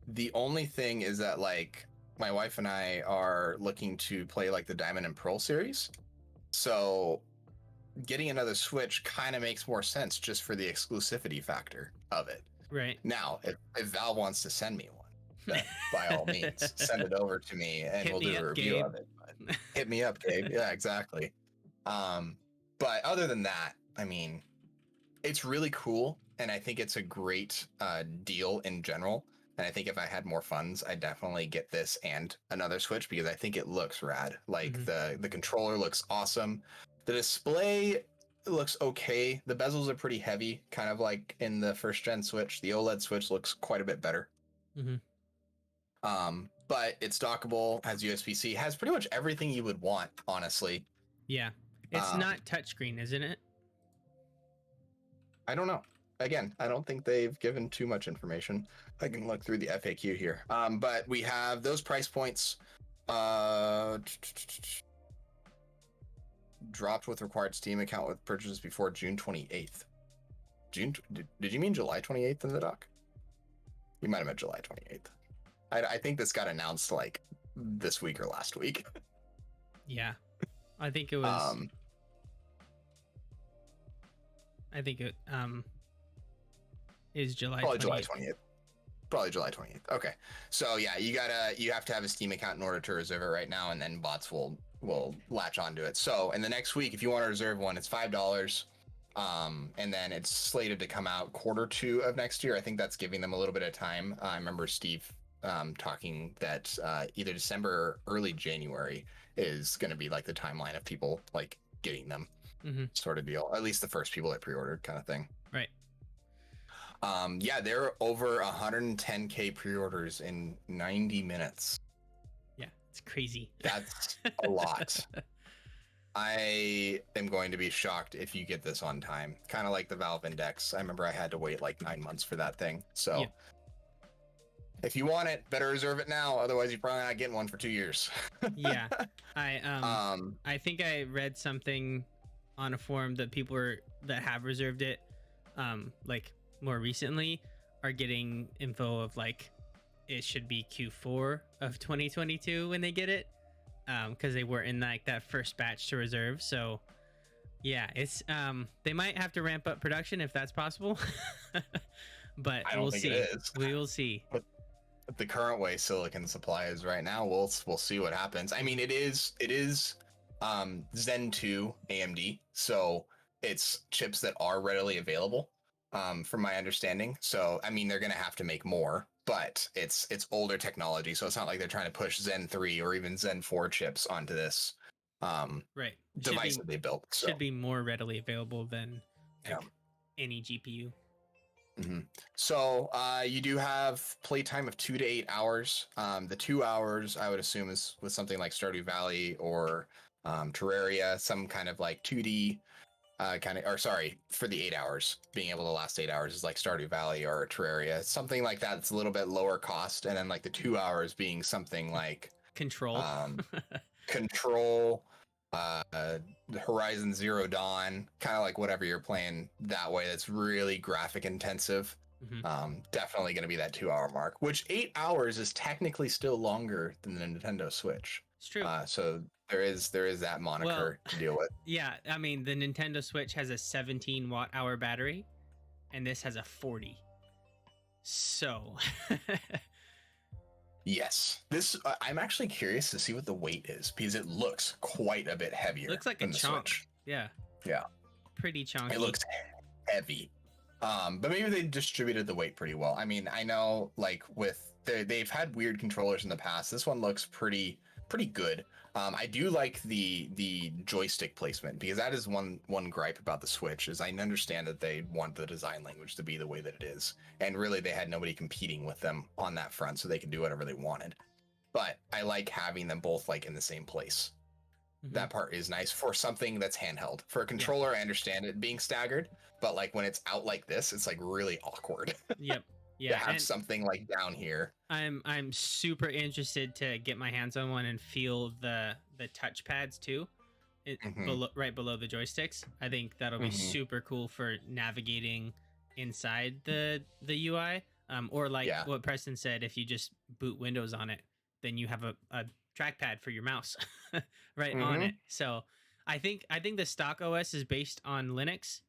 [SPEAKER 1] The only thing is that, like, my wife and I are looking to play like the Diamond and Pearl series. So getting another Switch kind of makes more sense just for the exclusivity factor of it.
[SPEAKER 2] Right.
[SPEAKER 1] Now, if Valve wants to send me one, then by all means, send it over to me and we'll do a review of it. But hit me up, Gabe. Yeah, exactly. But other than that, I mean, it's really cool, and I think it's a great deal in general. And I think if I had more funds, I'd definitely get this and another Switch, because I think it looks rad. Like the controller looks awesome. The display looks okay. The bezels are pretty heavy, kind of like in the first gen Switch. The OLED Switch looks quite a bit better. But it's dockable, has USB-C, has pretty much everything you would want, honestly.
[SPEAKER 2] Yeah. It's not touchscreen, isn't it?
[SPEAKER 1] I don't know. Again, I don't think they've given too much information. I can look through the FAQ here. But we have those price points dropped with required Steam account with purchases before June 28th. Did you mean July 28th in the doc? You might have meant July 28th. I think this got announced like this week or last week.
[SPEAKER 2] Yeah. I think it was I think it is July 28th.
[SPEAKER 1] Probably July 28th. Okay. So yeah, you have to have a Steam account in order to reserve it right now, and then bots will latch onto it. So in the next week, if you want to reserve one, it's $5. And then it's slated to come out Q2 of next year. I think that's giving them a little bit of time. I remember Steve talking that either December or early January is going to be like the timeline of people like getting them, sort of deal. At least the first people that pre-ordered, kind of thing.
[SPEAKER 2] Right.
[SPEAKER 1] Yeah, there are over 110K pre-orders in 90 minutes.
[SPEAKER 2] Yeah, it's crazy.
[SPEAKER 1] That's a lot. I am going to be shocked if you get this on time. Kind of like the Valve Index. I remember I had to wait like 9 months for that thing. So if you want it, better reserve it now. Otherwise, you're probably not getting one for 2 years.
[SPEAKER 2] Yeah. I think I read something on a forum that people that have reserved it, like more recently, are getting info of like it should be Q4 of 2022 when they get it, because they were in like that first batch to reserve. So yeah, it's they might have to ramp up production if that's possible. But
[SPEAKER 1] I don't think
[SPEAKER 2] see.
[SPEAKER 1] it is.
[SPEAKER 2] We will see.
[SPEAKER 1] But the current way silicon supply is right now, we'll see what happens. I mean, it is Zen 2 AMD, so it's chips that are readily available, from my understanding. So I mean, they're gonna have to make more, but it's older technology, so it's not like they're trying to push Zen 3 or even Zen 4 chips onto this
[SPEAKER 2] right
[SPEAKER 1] device that they built. So
[SPEAKER 2] should be more readily available than like any GPU.
[SPEAKER 1] hmm So you do have playtime of 2 to 8 hours. The 2 hours I would assume is with something like Stardew Valley or Terraria, some kind of like 2D kind of, or sorry, for the 8 hours, being able to last 8 hours is like Stardew Valley or Terraria, something like that. It's a little bit lower cost, and then like the 2 hours being something like
[SPEAKER 2] Control.
[SPEAKER 1] um, Control, Horizon Zero Dawn, kind of like whatever you're playing that way. That's really graphic intensive.
[SPEAKER 2] Hmm.
[SPEAKER 1] Definitely going to be that 2 hour mark, which 8 hours is technically still longer than the Nintendo Switch.
[SPEAKER 2] It's true.
[SPEAKER 1] So there is that moniker to deal with.
[SPEAKER 2] Yeah, I mean the Nintendo Switch has a 17 watt hour battery, and this has a 40. So
[SPEAKER 1] Yes, this I'm actually curious to see what the weight is because it looks quite a bit heavier.
[SPEAKER 2] looks like a
[SPEAKER 1] than the
[SPEAKER 2] chunk.
[SPEAKER 1] Switch.
[SPEAKER 2] Yeah.
[SPEAKER 1] Yeah.
[SPEAKER 2] Pretty chunky.
[SPEAKER 1] It looks heavy. But maybe they distributed the weight pretty well. I mean, I know like they've had weird controllers in the past. This one looks pretty good. I do like the joystick placement because that is one gripe about the Switch is I understand that they want the design language to be the way that it is, and really they had nobody competing with them on that front, so they could do whatever they wanted. But I like having them both like in the same place.
[SPEAKER 2] Mhm.
[SPEAKER 1] That part is nice for something that's handheld. For a controller, I understand it being staggered, but like when it's out like this, it's like really awkward.
[SPEAKER 2] Yep.
[SPEAKER 1] To
[SPEAKER 2] Yeah.
[SPEAKER 1] have
[SPEAKER 2] And
[SPEAKER 1] something like down here.
[SPEAKER 2] I'm super interested to get my hands on one and feel the touch pads too.
[SPEAKER 1] Mhm.
[SPEAKER 2] Right below the joysticks. I think that'll be
[SPEAKER 1] Mhm.
[SPEAKER 2] super cool for navigating inside the UI. Or like
[SPEAKER 1] Yeah.
[SPEAKER 2] what Preston said, if you just boot Windows on it, then you have a trackpad for your mouse right on
[SPEAKER 1] Mhm.
[SPEAKER 2] it. So I think the stock OS is based on Linux,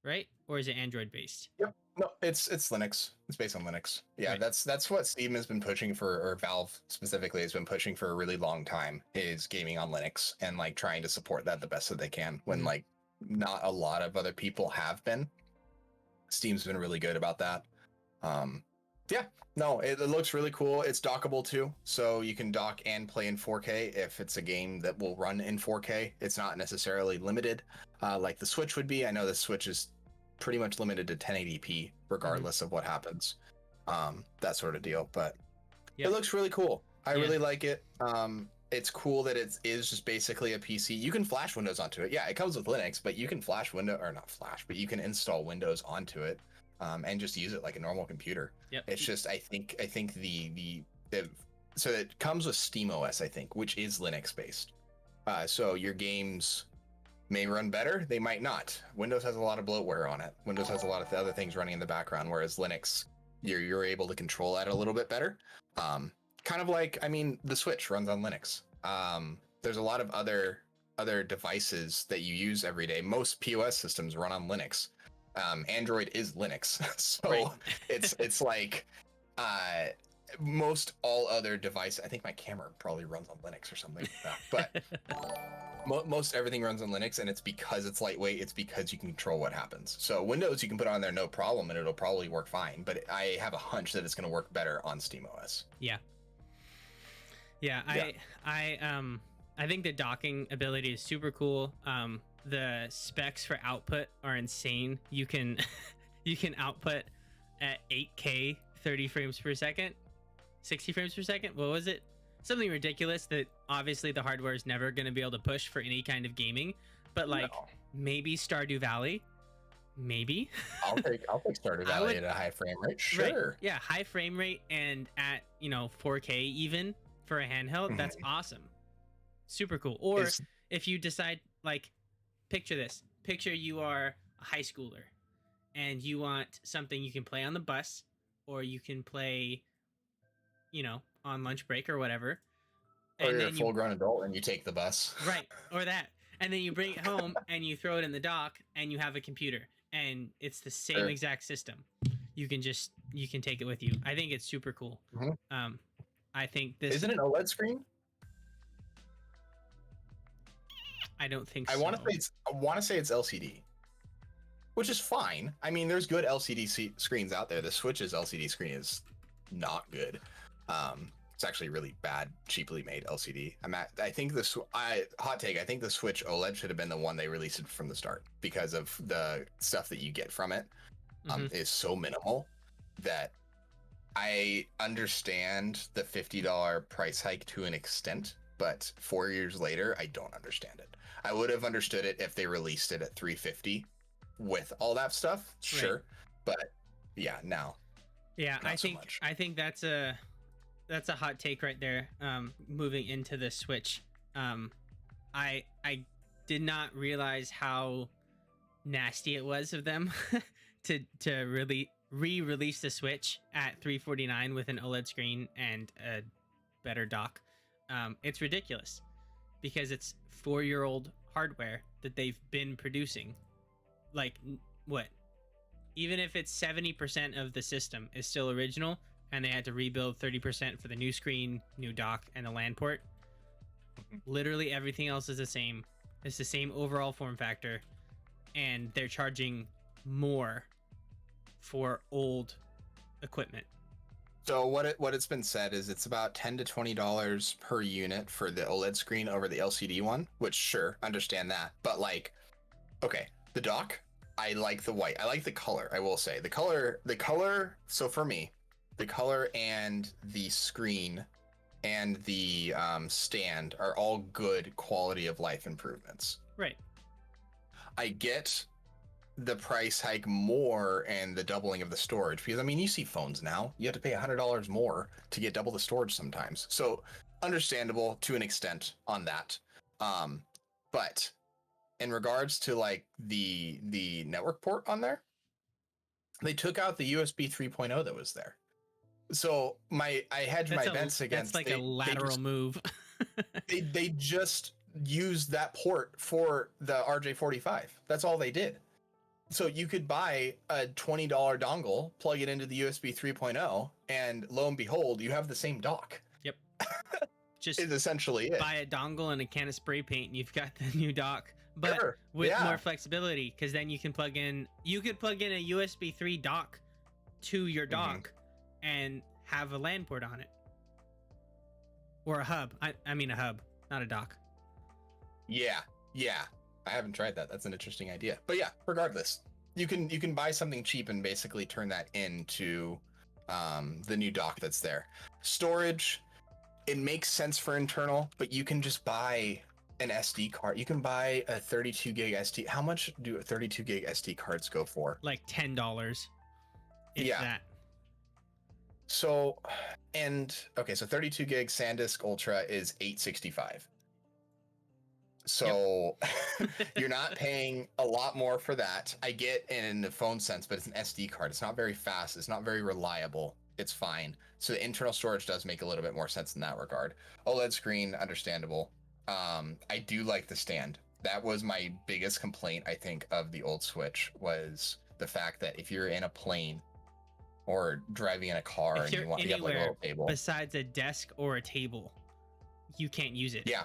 [SPEAKER 2] right? Or is it Android based?
[SPEAKER 1] Yep. No, it's Linux. It's based on Linux. Yeah,
[SPEAKER 2] Right.
[SPEAKER 1] that's what Steam has been pushing for, or Valve specifically has been pushing for a really long time, is gaming on Linux and like trying to support that the best that they can when
[SPEAKER 2] Mhm.
[SPEAKER 1] like not a lot of other people have been. Steam's been really good about that. Um, yeah, no, it looks really cool. It's dockable too, so you can dock and play in 4K if it's a game that will run in 4K. It's not necessarily limited like the Switch would be. I know the Switch is pretty much limited to 1080p regardless of what happens. That sort of deal, but
[SPEAKER 2] Yep.
[SPEAKER 1] it looks really cool. I
[SPEAKER 2] Yeah.
[SPEAKER 1] really like it. It's cool that it is just basically a PC. You can flash Windows onto it. Yeah, it comes with Linux, but you can flash Windows, or not flash, but you can install Windows onto it and just use it like a normal computer.
[SPEAKER 2] Yep.
[SPEAKER 1] It's just I think the so it comes with SteamOS, I think, which is Linux based. So your games may run better, they might not. Windows has a lot of bloatware on it. Windows has a lot of other things running in the background, whereas Linux, you're able to control that a little bit better. Kind of like, I mean, the Switch runs on Linux. There's a lot of other devices that you use every day. Most POS systems run on Linux. Android is Linux, so
[SPEAKER 2] Right.
[SPEAKER 1] it's like most all other devices. I think my camera probably runs on Linux or something like that, but most everything runs on Linux, and it's because it's lightweight. It's because you can control what happens. So Windows you can put on there no problem, and it'll probably work fine. But I have a hunch that it's going to work better on SteamOS.
[SPEAKER 2] Yeah. Yeah, I think the docking ability is super cool. The specs for output are insane. You can you can output at 8K 30 frames per second, 60 frames per second. What was it? Something ridiculous that obviously the hardware is never going to be able to push for any kind of gaming. But like
[SPEAKER 1] No.
[SPEAKER 2] maybe Stardew Valley, maybe.
[SPEAKER 1] I'll take Stardew Valley at a high frame rate. Sure.
[SPEAKER 2] Right. Yeah, high frame rate and at 4K even for a handheld. That's awesome. Super cool. Or if you decide, like, picture this. Picture you are a high schooler and you want something you can play on the bus, or you can play, on lunch break or whatever.
[SPEAKER 1] Or you're a full grown adult and you take the bus.
[SPEAKER 2] Right. Or that. And then you bring it home and you throw it in the dock and you have a computer and it's the same exact system. You can take it with you. I think it's super cool.
[SPEAKER 1] Mhm.
[SPEAKER 2] I think this
[SPEAKER 1] Isn't it an OLED screen?
[SPEAKER 2] I don't think
[SPEAKER 1] I
[SPEAKER 2] so.
[SPEAKER 1] want to say it's LCD, which is fine. I mean, there's good LCD screens out there. The Switch's LCD screen is not good. It's actually really bad, cheaply made LCD. I think hot take. I think the Switch OLED should have been the one they released it from the start because of the stuff that you get from it. is so minimal that I understand the $50 price hike to an extent, but 4 years later, I don't understand it. I would have understood it if they released it at $350 with all that stuff, sure. Right. But yeah, now.
[SPEAKER 2] Yeah, I think that's a hot take right there. Moving into the Switch, I did not realize how nasty it was of them to really re-release the Switch at $349 with an OLED screen and a better dock. It's ridiculous because it's 4-year-old hardware that they've been producing. Like, what? Even if it's 70% of the system is still original and they had to rebuild 30% for the new screen, new dock, and the LAN port, literally everything else is the same. It's the same overall form factor, and they're charging more for old equipment.
[SPEAKER 1] So what it's been said is it's about $10 to $20 per unit for the OLED screen over the LCD one, which sure, understand that. But like, okay, the dock, I like the white. I like the color, I will say. The color, so for me, the color and the screen and the stand are all good quality of life improvements.
[SPEAKER 2] Right.
[SPEAKER 1] I get the price hike more and the doubling of the storage, because I mean, you see phones now, you have to pay $100 more to get double the storage sometimes. So understandable to an extent on that. But in regards to like the network port on there, they took out the USB 3.0 that was there. So I hedge my bets against.
[SPEAKER 2] That's like a lateral move.
[SPEAKER 1] they just used that port for the RJ45. That's all they did. So you could buy a $20 dongle, plug it into the USB 3.0, and lo and behold, you have the same dock.
[SPEAKER 2] Yep. Just
[SPEAKER 1] is essentially it.
[SPEAKER 2] Buy a dongle and a can of spray paint, and you've got the new dock. But with more flexibility, because then you could plug in a USB 3 dock to your dock and have a LAN port on it. Or a hub. I mean a hub, not a dock. Yeah.
[SPEAKER 1] I haven't tried that. That's an interesting idea. But yeah, regardless, you can buy something cheap and basically turn that into the new dock that's there. Storage, it makes sense for internal, but you can just buy an SD card. You can buy a 32 gig SD. How much do 32 gig SD cards go for?
[SPEAKER 2] Like $10.
[SPEAKER 1] Yeah.
[SPEAKER 2] That.
[SPEAKER 1] So 32 gig SanDisk Ultra is $865. So you're not paying a lot more for that. I get in the phone sense, but it's an SD card. It's not very fast. It's not very reliable. It's fine. So the internal storage does make a little bit more sense in that regard. OLED screen, understandable. I do like the stand. That was my biggest complaint, I think, of the old Switch, was the fact that if you're in a plane or driving in a car and you have like a little table
[SPEAKER 2] besides a desk or a table, you can't use it.
[SPEAKER 1] Yeah.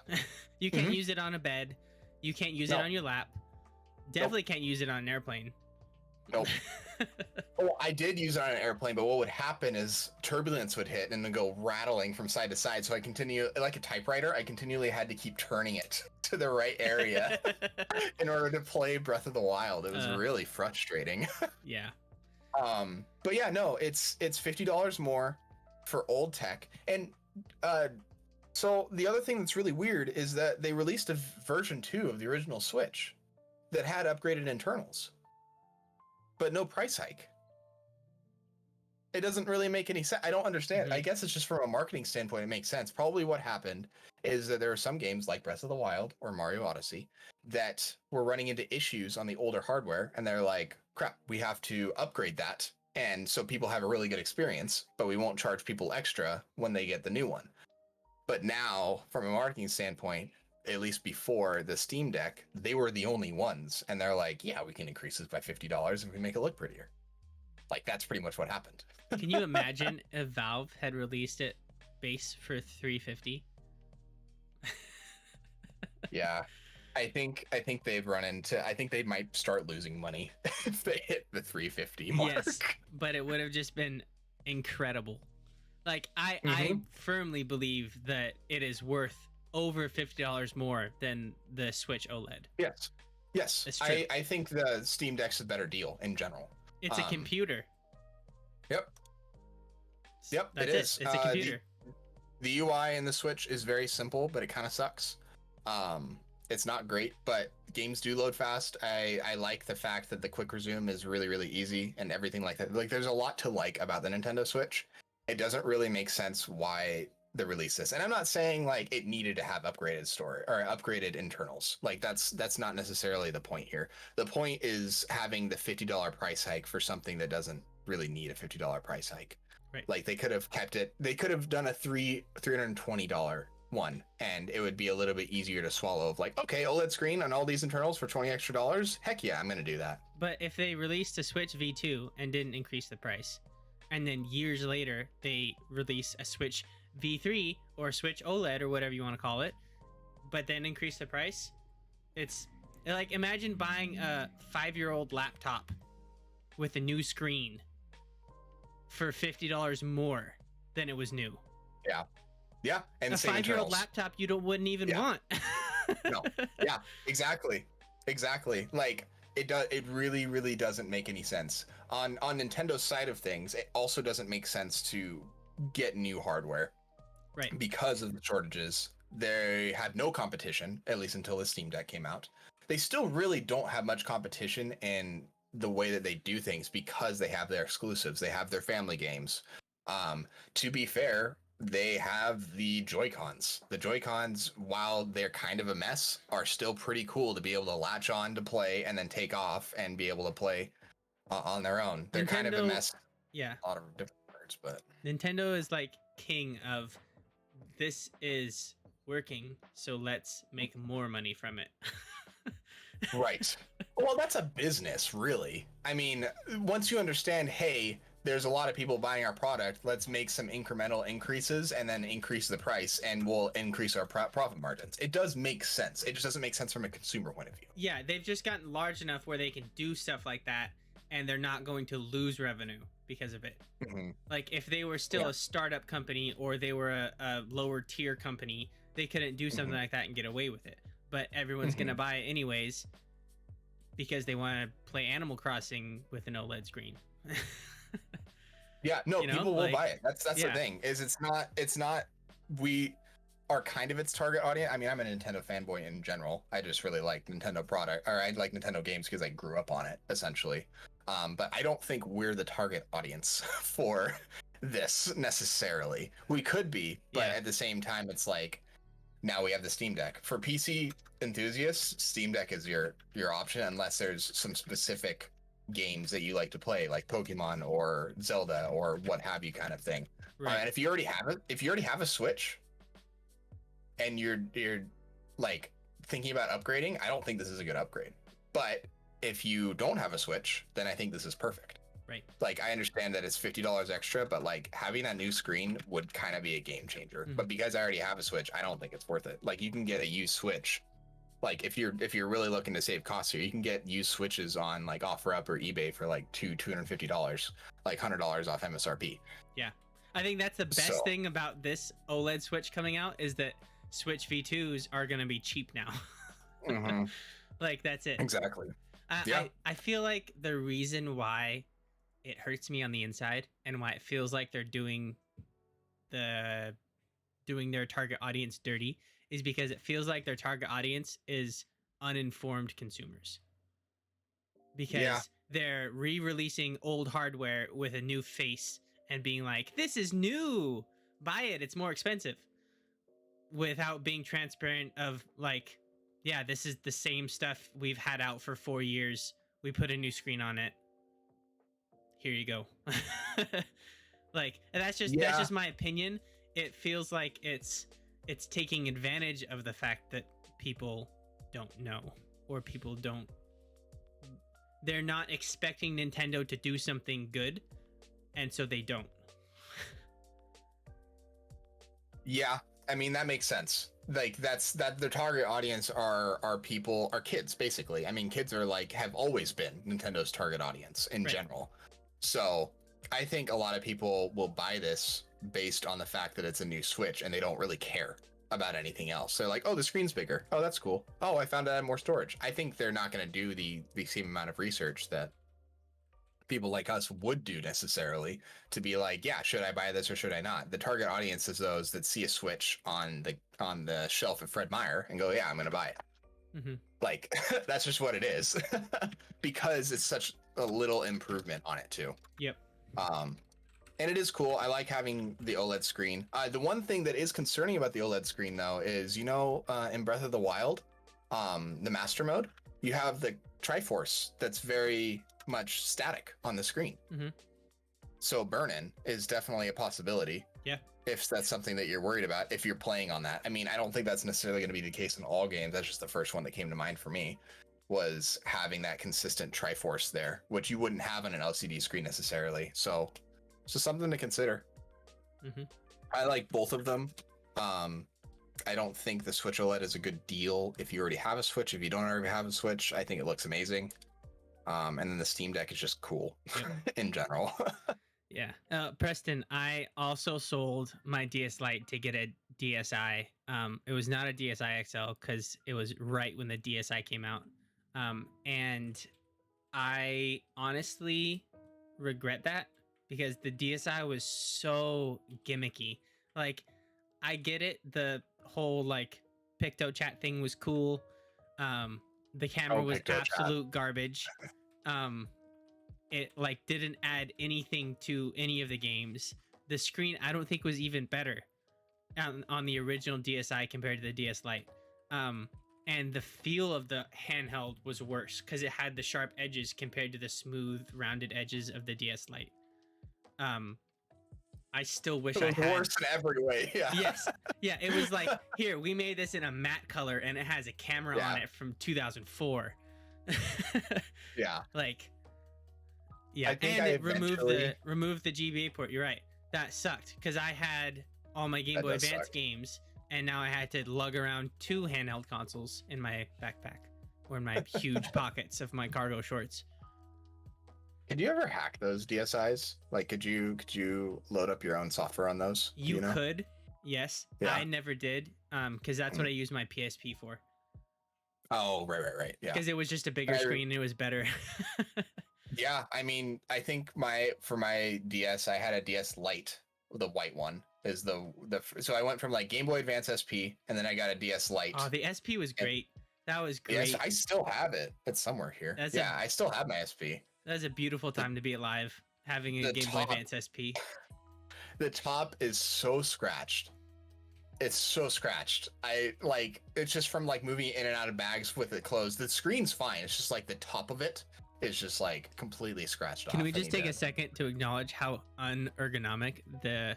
[SPEAKER 2] You can't use it on a bed. You can't use it on your lap. Definitely can't use it on an airplane.
[SPEAKER 1] Nope. Oh, I did use it on an airplane, but what would happen is turbulence would hit and then go rattling from side to side. So I continue, like a typewriter, I continually had to keep turning it to the right area in order to play Breath of the Wild. It was really frustrating.
[SPEAKER 2] Yeah.
[SPEAKER 1] But yeah, no, it's $50 more for old tech. And so the other thing that's really weird is that they released a version 2 of the original Switch that had upgraded internals, but no price hike. It doesn't really make any sense. I don't understand. I guess it's just from a marketing standpoint, it makes sense. Probably what happened is that there are some games like Breath of the Wild or Mario Odyssey that were running into issues on the older hardware, and they're like, crap, we have to upgrade that. And so people have a really good experience, but we won't charge people extra when they get the new one. But now, from a marketing standpoint, at least before the Steam Deck, they were the only ones. And they're like, yeah, we can increase this by $50 if we make it look prettier. Like, that's pretty much what happened.
[SPEAKER 2] Can you imagine if Valve had released it base for $350?
[SPEAKER 1] Yeah. I think they've run into, I think they might start losing money if they hit the $350 mark.
[SPEAKER 2] Yes, but it would have just been incredible. Like, I firmly believe that it is worth over $50 more than the Switch OLED.
[SPEAKER 1] Yes. I think the Steam Deck's a better deal in general.
[SPEAKER 2] It's a computer.
[SPEAKER 1] Yep. Yep,
[SPEAKER 2] That's
[SPEAKER 1] it is.
[SPEAKER 2] It's a computer.
[SPEAKER 1] The UI in the Switch is very simple, but it kind of sucks. It's not great, but games do load fast. I like the fact that the quick resume is really, really easy and everything like that. Like, there's a lot to like about the Nintendo Switch. It doesn't really make sense why they released this. And I'm not saying like it needed to have upgraded story or upgraded internals. Like that's not necessarily the point here. The point is having the $50 price hike for something that doesn't really need a $50 price hike.
[SPEAKER 2] Right.
[SPEAKER 1] Like they could have kept it. They could have done a $320 one, and it would be a little bit easier to swallow. Of like, okay, OLED screen on all these internals for $20 extra. Heck yeah, I'm gonna do that.
[SPEAKER 2] But if they released a Switch V2 and didn't increase the price, and then years later they release a Switch V3 or Switch OLED or whatever you want to call it, but then increase the price, it's like, imagine buying a 5-year-old laptop with a new screen for $50 more than it was new.
[SPEAKER 1] Yeah, and
[SPEAKER 2] a 5-year-old laptop you wouldn't even want.
[SPEAKER 1] No. Yeah, exactly. Like it really, really doesn't make any sense. On Nintendo's side of things, it also doesn't make sense to get new hardware.
[SPEAKER 2] Right.
[SPEAKER 1] Because of the shortages. They had no competition, at least until the Steam Deck came out. They still really don't have much competition in the way that they do things because they have their exclusives. They have their family games. To be fair, they have the Joy-Cons. The Joy-Cons, while they're kind of a mess, are still pretty cool to be able to latch on to play and then take off and be able to play on their own. They're kind of a mess.
[SPEAKER 2] Yeah.
[SPEAKER 1] A lot of different words, but
[SPEAKER 2] Nintendo is like king of this is working, so let's make more money from it.
[SPEAKER 1] Right. Well, that's a business, really. I mean, once you understand, hey, there's a lot of people buying our product, let's make some incremental increases and then increase the price and we'll increase our profit margins. It does make sense. It just doesn't make sense from a consumer point of view.
[SPEAKER 2] Yeah, they've just gotten large enough where they can do stuff like that and they're not going to lose revenue because of it.
[SPEAKER 1] Mm-hmm.
[SPEAKER 2] Like, if they were still a startup company or they were a lower tier company, they couldn't do something like that and get away with it. But everyone's going to buy it anyways because they want to play Animal Crossing with an OLED screen.
[SPEAKER 1] Yeah, no, people will buy it. That's the thing. Is it's not we are kind of its target audience. I mean, I'm a Nintendo fanboy in general. I just really like Nintendo product, or I like Nintendo games because I grew up on it, essentially. But I don't think we're the target audience for this necessarily. We could be, but at the same time, it's like, now we have the Steam Deck. For PC enthusiasts, Steam Deck is your option unless there's some specific games that you like to play, like Pokemon or Zelda or what have you, kind of thing.
[SPEAKER 2] Right.
[SPEAKER 1] And if you already have a Switch and you're like thinking about upgrading, I don't think this is a good upgrade. But if you don't have a Switch, then I think this is perfect.
[SPEAKER 2] Right.
[SPEAKER 1] Like, I understand that it's $50 extra, but like having that new screen would kind of be a game changer.
[SPEAKER 2] Mm-hmm.
[SPEAKER 1] But because I already have a Switch, I don't think it's worth it. Like, you can get a used Switch. Like, if you're really looking to save costs here, you can get used Switches on like OfferUp or eBay for like $250, like $100 off MSRP.
[SPEAKER 2] Yeah, I think that's the best thing about this OLED Switch coming out is that Switch V2s are gonna be cheap now.
[SPEAKER 1] Mm-hmm.
[SPEAKER 2] Like, that's it.
[SPEAKER 1] Exactly.
[SPEAKER 2] I feel like the reason why it hurts me on the inside and why it feels like they're doing their target audience dirty is because it feels like their target audience is uninformed consumers. Because they're re-releasing old hardware with a new face and being like, this is new, buy it, it's more expensive, without being transparent of like, yeah, this is the same stuff we've had out for 4 years. We put a new screen on it. Here you go. Like, and that's just my opinion. It feels like it's taking advantage of the fact that people don't know, or they're not expecting Nintendo to do something good, and so they don't.
[SPEAKER 1] Yeah, I mean, that makes sense. Like, that the target audience are kids, basically. I mean, kids are like, have always been Nintendo's target audience in general. So I think a lot of people will buy this based on the fact that it's a new Switch and they don't really care about anything else. They're like, oh, the screen's bigger. Oh, that's cool. Oh, I found out I had more storage. I think they're not going to do the same amount of research that people like us would do necessarily, to be like, yeah, should I buy this or should I not? The target audience is those that see a Switch on the shelf at Fred Meyer and go, yeah, I'm going to buy it.
[SPEAKER 2] Mm-hmm.
[SPEAKER 1] Like, that's just what it is. Because it's such a little improvement on it too.
[SPEAKER 2] Yep.
[SPEAKER 1] And it is cool. I like having the OLED screen. The one thing that is concerning about the OLED screen, though, is, in Breath of the Wild, the Master Mode, you have the Triforce that's very much static on the screen.
[SPEAKER 2] Mm-hmm.
[SPEAKER 1] So burn-in is definitely a possibility.
[SPEAKER 2] Yeah.
[SPEAKER 1] If that's something that you're worried about, if you're playing on that. I mean, I don't think that's necessarily going to be the case in all games. That's just the first one that came to mind for me, was having that consistent Triforce there, which you wouldn't have on an LCD screen necessarily. So something to consider.
[SPEAKER 2] Mm-hmm. I
[SPEAKER 1] like both of them. I don't think the Switch OLED is a good deal if you already have a Switch. If you don't already have a Switch, I think it looks amazing. And then the Steam Deck is just cool. Yep. In general.
[SPEAKER 2] Yeah. Preston, I also sold my DS Lite to get a DSi. It was not a DSi XL because it was right when the DSi came out. And I honestly regret that, because the DSi was so gimmicky. Like, I get it. The whole like Picto chat thing was cool. The camera was absolute garbage. It like didn't add anything to any of the games. The screen, I don't think, was even better on the original DSi compared to the DS Lite. And the feel of the handheld was worse because it had the sharp edges compared to the smooth, rounded edges of the DS Lite. I still wish I had. Worse
[SPEAKER 1] in every way. Yeah.
[SPEAKER 2] Yes. Yeah. It was like, here, we made this in a matte color and it has a camera on it from 2004.
[SPEAKER 1] Yeah.
[SPEAKER 2] Like, yeah. And it removed the GBA port. You're right. That sucked because I had all my Game Boy Advance games, and now I had to lug around 2 handheld consoles in my backpack or in my huge pockets of my cargo shorts.
[SPEAKER 1] Could you ever hack those DSIs? Like, could you load up your own software on those?
[SPEAKER 2] You could, yes. Yeah. I never did, because that's what I used my PSP for.
[SPEAKER 1] Oh, right. Yeah.
[SPEAKER 2] Because it was just a bigger screen and it was better.
[SPEAKER 1] Yeah, I mean, I think for my DS, I had a DS Lite, the white one. So I went from like Game Boy Advance SP, and then I got a DS Lite.
[SPEAKER 2] Oh, the SP was great. That was great.
[SPEAKER 1] Yes, I still have it. It's somewhere here. I still have my SP.
[SPEAKER 2] That's a beautiful time to be alive, having a Game Boy Advance SP.
[SPEAKER 1] The top is so scratched. It's so scratched. It's just from like moving it in and out of bags with it closed. The screen's fine. It's just like the top of it is just like completely scratched off.
[SPEAKER 2] Can we just take a second to acknowledge how unergonomic the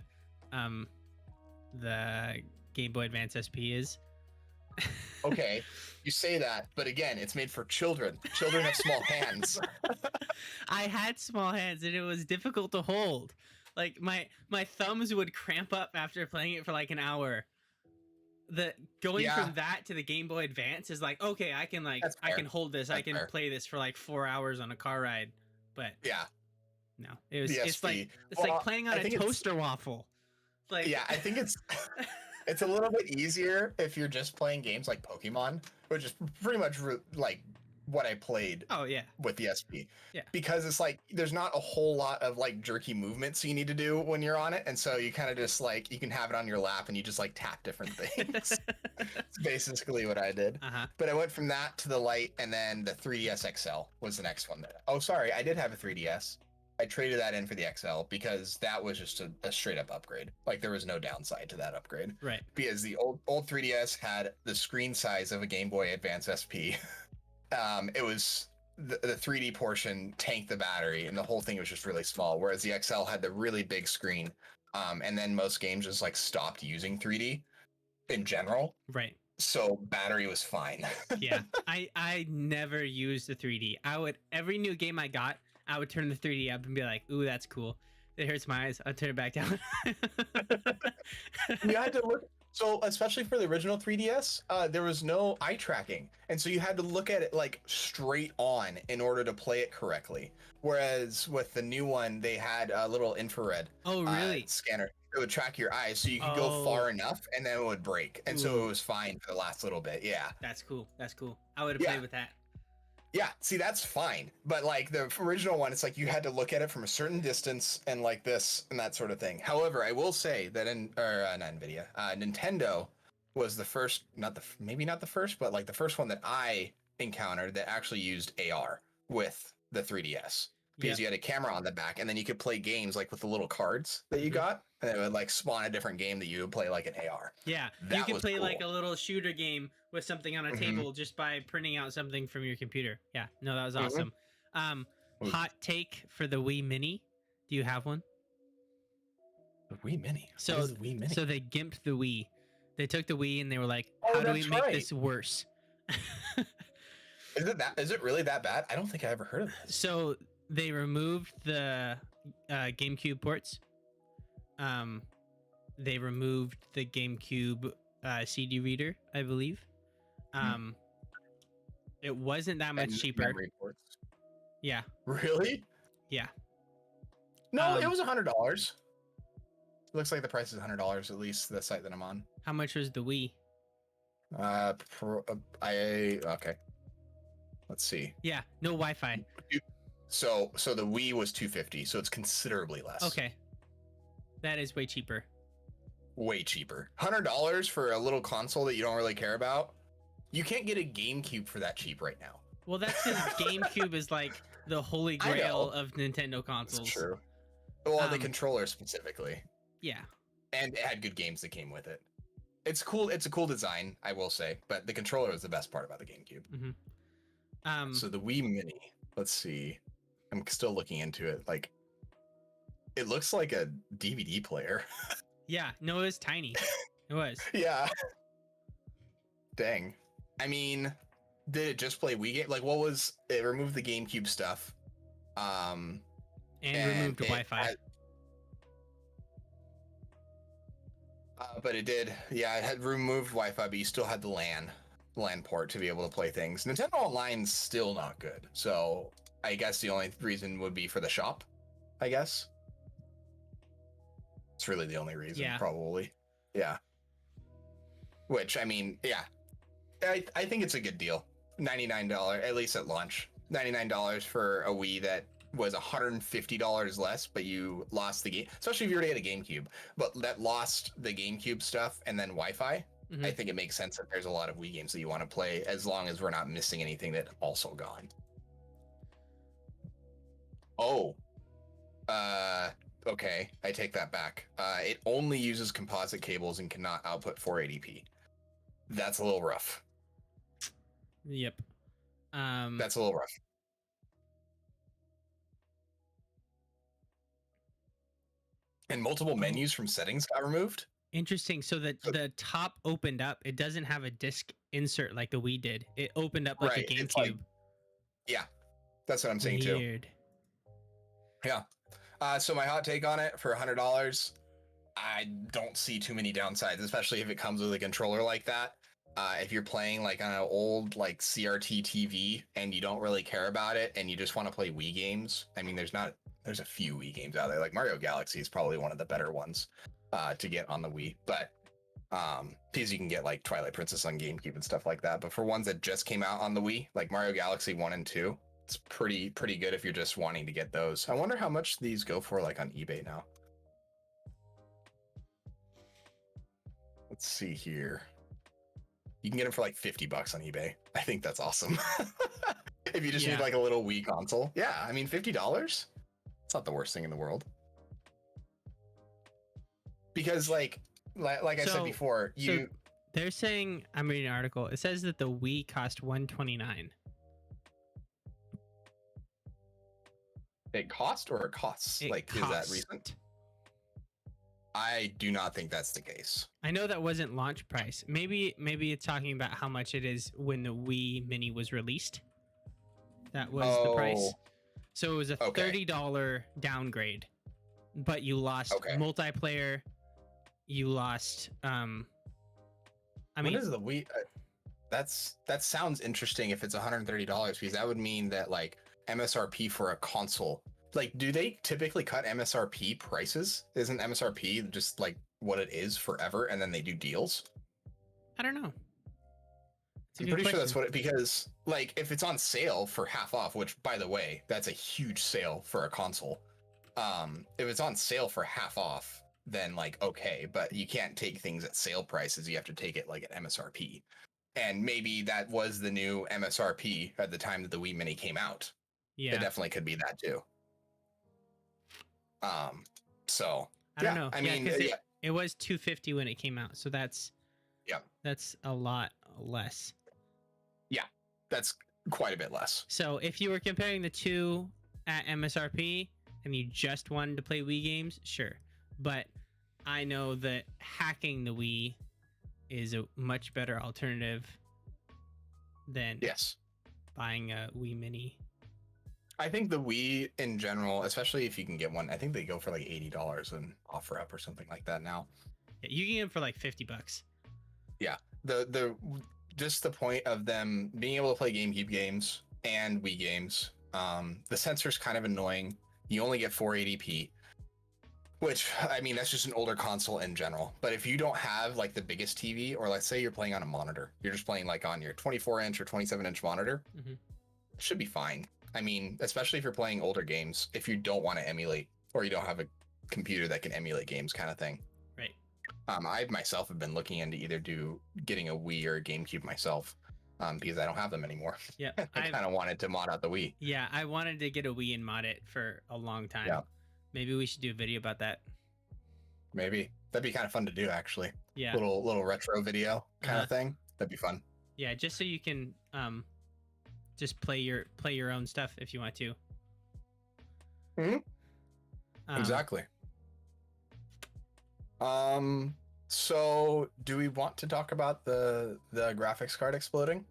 [SPEAKER 2] Game Boy Advance SP is?
[SPEAKER 1] Okay, you say that, but again, it's made for children. Children have small hands.
[SPEAKER 2] I had small hands and it was difficult to hold. Like my thumbs would cramp up after playing it for like an hour. From that to the Game Boy Advance is like, okay, I can hold this. I can play this for like 4 hours on a car ride. But
[SPEAKER 1] yeah,
[SPEAKER 2] no, it's like playing on a toaster waffle. Like,
[SPEAKER 1] yeah, I think it's a little bit easier if you're just playing games like Pokemon, which is pretty much like what I played.
[SPEAKER 2] Oh yeah,
[SPEAKER 1] with the SP.
[SPEAKER 2] Yeah, because
[SPEAKER 1] it's like there's not a whole lot of like jerky movements you need to do when you're on it, and so you kind of just like you can have it on your lap and you just like tap different things. It's basically what I did. But I went from that to the Lite, and then the 3DS XL was the next one. I did have a 3DS. I traded that in for the XL because that was just a straight up upgrade. Like there was no downside to that upgrade.
[SPEAKER 2] Right.
[SPEAKER 1] Because the old 3DS had the screen size of a Game Boy Advance SP. It was the 3D portion tanked the battery and the whole thing was just really small. Whereas the XL had the really big screen. And then most games just like stopped using 3D in general.
[SPEAKER 2] Right.
[SPEAKER 1] So battery was fine.
[SPEAKER 2] Yeah. I never used the 3D. Every new game I got, I would turn the 3D up and be like, ooh, that's cool. It hurts my eyes. I'll turn it back down.
[SPEAKER 1] You had to look. So especially for the original 3DS, there was no eye tracking. And so you had to look at it like straight on in order to play it correctly. Whereas with the new one, they had a little infrared scanner. It would track your eyes so you could go far enough and then it would break. And so it was fine for the last little bit. Yeah.
[SPEAKER 2] That's cool. I would have played with that.
[SPEAKER 1] Yeah, see, that's fine. But like the original one, it's like you had to look at it from a certain distance and like this and that sort of thing. However, I will say that not Nvidia, Nintendo was the first, maybe not the first, but like the first one that I encountered that actually used AR with the 3DS, because
[SPEAKER 2] Yep.
[SPEAKER 1] you had a camera on the back and then you could play games like with the little cards that you
[SPEAKER 2] Mhm.
[SPEAKER 1] got, and it would like spawn a different game that you would play like an AR.
[SPEAKER 2] Yeah, you
[SPEAKER 1] That
[SPEAKER 2] can
[SPEAKER 1] was
[SPEAKER 2] play like
[SPEAKER 1] cool.
[SPEAKER 2] a little shooter game with something on a
[SPEAKER 1] Hmm.
[SPEAKER 2] table just by printing out something from your computer. Yeah, no, that was
[SPEAKER 1] Hmm.
[SPEAKER 2] awesome. Hot take for the Wii Mini. Do you have one?
[SPEAKER 1] The Wii Mini. What
[SPEAKER 2] So,
[SPEAKER 1] is the Wii Mini?
[SPEAKER 2] so they gimped the Wii. They took the Wii and they were like,
[SPEAKER 1] Oh,
[SPEAKER 2] "How do we
[SPEAKER 1] that's
[SPEAKER 2] make
[SPEAKER 1] right.
[SPEAKER 2] this worse?"
[SPEAKER 1] Is it really that bad? I don't think I ever heard of this.
[SPEAKER 2] So they removed the GameCube ports. They removed the GameCube CD reader, I believe. Um, it wasn't that much
[SPEAKER 1] And
[SPEAKER 2] cheaper.
[SPEAKER 1] memory ports.
[SPEAKER 2] Yeah,
[SPEAKER 1] Really?
[SPEAKER 2] yeah.
[SPEAKER 1] No, it was $100. Looks like the price is $100, at least the site that I'm on.
[SPEAKER 2] How much was the Wii?
[SPEAKER 1] Okay. Let's see.
[SPEAKER 2] Yeah, no Wi-Fi.
[SPEAKER 1] So the Wii was $250, so it's considerably less.
[SPEAKER 2] Okay, that is way cheaper.
[SPEAKER 1] Way cheaper. $100 for a little console that you don't really care about. You can't get a GameCube for that cheap right now.
[SPEAKER 2] Well, that's because GameCube is like the holy
[SPEAKER 1] I
[SPEAKER 2] grail
[SPEAKER 1] know.
[SPEAKER 2] of Nintendo consoles.
[SPEAKER 1] That's true. Well, the controller specifically.
[SPEAKER 2] Yeah.
[SPEAKER 1] And it had good games that came with it. It's cool. It's a cool design, I will say, but the controller is the best part about the GameCube.
[SPEAKER 2] Mm-hmm.
[SPEAKER 1] So the Wii Mini, let's see. I'm still looking into it. Like, it looks like a DVD player.
[SPEAKER 2] Yeah, no, it was tiny. It was.
[SPEAKER 1] Yeah. Dang. I mean, did it just play Wii game? Like, what was it? Removed the GameCube stuff.
[SPEAKER 2] And removed Wi-Fi.
[SPEAKER 1] But it did. Yeah, it had removed Wi-Fi, but you still had the LAN port to be able to play things. Nintendo Online's still not good. So I guess the only reason would be for the shop, I guess. It's really the only reason, probably. Yeah. Which, I mean, yeah. I think it's a good deal. $99, at least at launch. $99 for a Wii that was $150 less, but you lost the game. Especially if you already had a GameCube. But that lost the GameCube stuff and then Wi-Fi.
[SPEAKER 2] Mm-hmm.
[SPEAKER 1] I think it makes sense that there's a lot of Wii games that you want to play as long as we're not missing anything that also gone. Oh. Okay, I take that back. It only uses composite cables and cannot output 480p. That's a little rough.
[SPEAKER 2] Yep.
[SPEAKER 1] That's a little rough. And multiple menus from settings got removed.
[SPEAKER 2] Interesting. So the top opened up. It doesn't have a disc insert like the Wii did. It opened up like a GameCube.
[SPEAKER 1] Like, yeah, that's what I'm saying too. Yeah. So my hot take on it for $100, I don't see too many downsides, especially if it comes with a controller like that. If you're playing like on an old like CRT TV and you don't really care about it and you just want to play Wii games, I mean, there's a few Wii games out there. Like Mario Galaxy is probably one of the better ones to get on the Wii, but because you can get like Twilight Princess on GameCube and stuff like that. But for ones that just came out on the Wii, like Mario Galaxy 1 and 2, it's pretty good if you're just wanting to get those. I wonder how much these go for like on eBay now. Let's see here. You can get them for like $50 on eBay. I think that's awesome. If you just need like a little Wii console. Yeah, I mean, $50? It's not the worst thing in the world. Because like I said before,
[SPEAKER 2] they're saying, I'm reading an article. It says that the Wii cost $129.
[SPEAKER 1] It cost or it costs? Is that recent? I do not think that's the case.
[SPEAKER 2] I know that wasn't launch price. Maybe it's talking about how much it is when the Wii Mini was released. That was the price. So it was a $30 downgrade, but you lost multiplayer. You lost.
[SPEAKER 1] What is the Wii? That sounds interesting. If it's $130, because that would mean that like MSRP for a console. Like, do they typically cut MSRP prices? Isn't MSRP just like what it is forever, and then they do deals?
[SPEAKER 2] I don't know. It's a
[SPEAKER 1] I'm
[SPEAKER 2] good
[SPEAKER 1] pretty sure that's
[SPEAKER 2] question.
[SPEAKER 1] what because like if it's on sale for half off, which by the way, that's a huge sale for a console. If it's on sale for half off, then like okay, but you can't take things at sale prices. You have to take it like at MSRP. And maybe that was the new MSRP at the time that the Wii Mini came out. It
[SPEAKER 2] Yeah.
[SPEAKER 1] definitely could be that too. So
[SPEAKER 2] I don't
[SPEAKER 1] yeah,
[SPEAKER 2] know.
[SPEAKER 1] I
[SPEAKER 2] Yeah,
[SPEAKER 1] mean,
[SPEAKER 2] because
[SPEAKER 1] yeah,
[SPEAKER 2] it was 250 when it came out, so that's
[SPEAKER 1] yeah,
[SPEAKER 2] a lot less.
[SPEAKER 1] yeah, that's quite a bit less.
[SPEAKER 2] So if you were comparing the two at MSRP and you just wanted to play Wii games, sure. But I know that hacking the Wii is a much better alternative than
[SPEAKER 1] Yes.
[SPEAKER 2] buying a Wii Mini.
[SPEAKER 1] I think the Wii in general, especially if you can get one, I think they go for like $80 in offer up or something like that now.
[SPEAKER 2] Yeah, you can get them for like $50.
[SPEAKER 1] Yeah. The just the point of them being able to play GameCube games and Wii games. The sensor's kind of annoying. You only get 480p, which I mean that's just an older console in general. But if you don't have like the biggest TV, or let's say you're playing on a monitor, you're just playing like on your 24-inch or 27-inch monitor,
[SPEAKER 2] Mm-hmm.
[SPEAKER 1] it should be fine. I mean, especially if you're playing older games, if you don't want to emulate or you don't have a computer that can emulate games, kind of thing.
[SPEAKER 2] Right.
[SPEAKER 1] I myself have been looking into either getting a Wii or a GameCube myself, because I don't have them anymore.
[SPEAKER 2] Yeah.
[SPEAKER 1] I kind of wanted to mod out the Wii.
[SPEAKER 2] Yeah, I wanted to get a Wii and mod it for a long time.
[SPEAKER 1] Yeah.
[SPEAKER 2] Maybe we should do a video about that.
[SPEAKER 1] Maybe that'd be kind of fun to do, actually.
[SPEAKER 2] Yeah.
[SPEAKER 1] Little retro video kind
[SPEAKER 2] Uh-huh.
[SPEAKER 1] of thing. That'd be fun.
[SPEAKER 2] Yeah, just so you can just play your own stuff if you want to.
[SPEAKER 1] Mhm. Exactly. So do we want to talk about the graphics card exploding?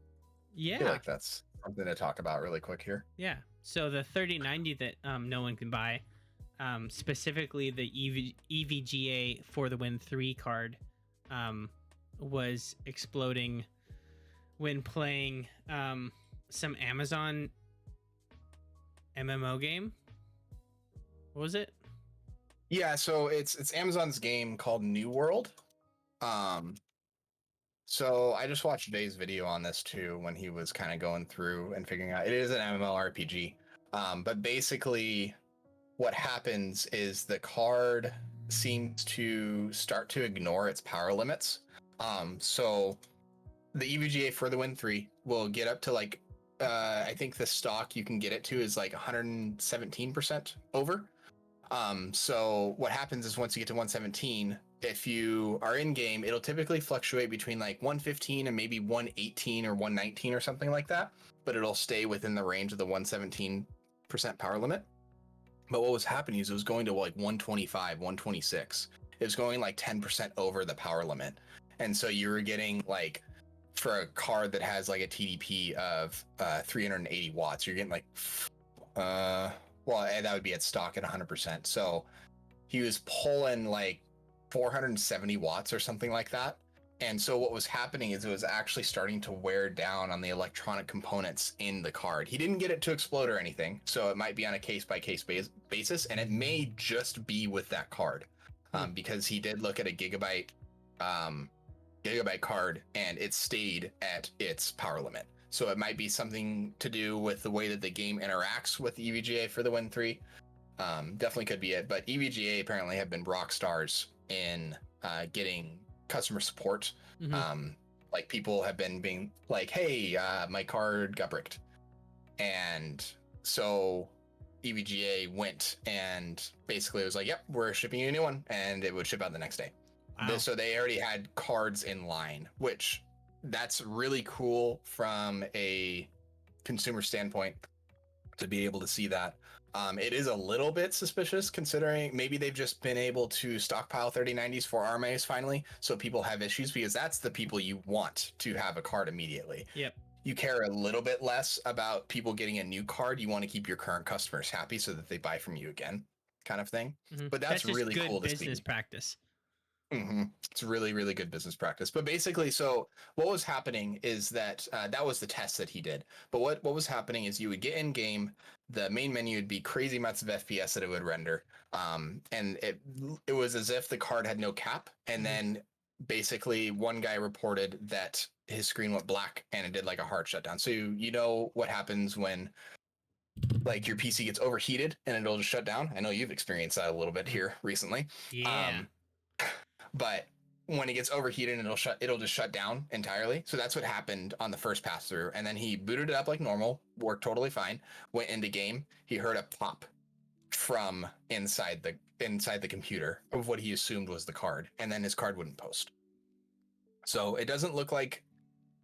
[SPEAKER 2] Yeah.
[SPEAKER 1] I feel like that's something to talk about really quick here.
[SPEAKER 2] Yeah. So the 3090 that no one can buy, specifically the EVGA for the Win 3 card, was exploding when playing some Amazon MMO game. What was it?
[SPEAKER 1] Yeah, so it's Amazon's game called New World. So I just watched Jay's video on this too when he was kind of going through and figuring out it is an MMORPG. But basically what happens is the card seems to start to ignore its power limits. So the EVGA for the Win 3 will get up to like I think the stock you can get it to is like 117% over. So what happens is once you get to 117, if you are in game, it'll typically fluctuate between like 115 and maybe 118 or 119 or something like that, but it'll stay within the range of the 117% power limit. But what was happening is it was going to like 125, 126. It was going like 10% over the power limit. And so you were getting like, for a card that has like a TDP of 380 watts, you're getting like, well, that would be at stock at 100%. So he was pulling like 470 watts or something like that. And so what was happening is it was actually starting to wear down on the electronic components in the card. He didn't get it to explode or anything, so it might be on a case-by-case basis, and it may just be with that card, because he did look at a gigabyte card, and it stayed at its power limit. So it might be something to do with the way that the game interacts with EVGA for the Win 3. Definitely could be it, but EVGA apparently have been rock stars in getting customer support.
[SPEAKER 2] Mm-hmm.
[SPEAKER 1] Like people have been being like, hey, my card got bricked. And so EVGA went and basically was like, yep, we're shipping you a new one. And it would ship out the next day.
[SPEAKER 2] Wow.
[SPEAKER 1] So they already had cards in line, which that's really cool from a consumer standpoint to be able to see that. It is a little bit suspicious considering maybe they've just been able to stockpile 3090s for RMAs finally, so people have issues, because that's the people you want to have a card immediately.
[SPEAKER 2] Yep.
[SPEAKER 1] You care a little bit less about people getting a new card. You want to keep your current customers happy so that they buy from you again, kind of thing.
[SPEAKER 2] Mm-hmm.
[SPEAKER 1] But that's
[SPEAKER 2] just
[SPEAKER 1] really
[SPEAKER 2] good
[SPEAKER 1] cool to
[SPEAKER 2] business
[SPEAKER 1] see.
[SPEAKER 2] practice.
[SPEAKER 1] Mm-hmm. It's really, really good business practice. But basically, so what was happening is that that was the test that he did. But what was happening is you would get in game, the main menu would be crazy amounts of FPS that it would render, and it was as if the card had no cap. And then basically, one guy reported that his screen went black and it did like a hard shutdown. So you know what happens when like your PC gets overheated and it'll just shut down. I know you've experienced that a little bit here recently.
[SPEAKER 2] Yeah.
[SPEAKER 1] But when it gets overheated, it'll just shut down entirely. So that's what happened on the first pass through. And then he booted it up like normal, worked totally fine, went into game. He heard a pop from inside the computer of what he assumed was the card, and then his card wouldn't post. So it doesn't look like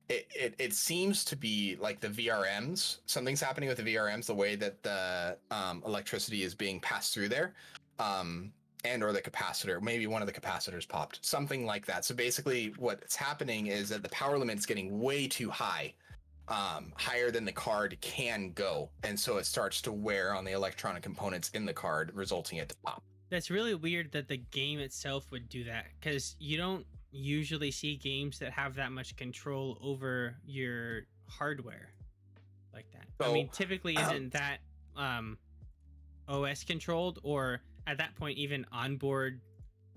[SPEAKER 1] it seems to be like the VRMs. Something's happening with the VRMs, the way that the electricity is being passed through there. And or the capacitor, maybe one of the capacitors popped, something like that. So basically what's happening is that the power limit's getting way too high, higher than the card can go. And so it starts to wear on the electronic components in the card, resulting it to pop.
[SPEAKER 2] That's really weird that the game itself would do that, because you don't usually see games that have that much control over your hardware like that.
[SPEAKER 1] So,
[SPEAKER 2] I mean, typically isn't that OS controlled, or at that point even onboard,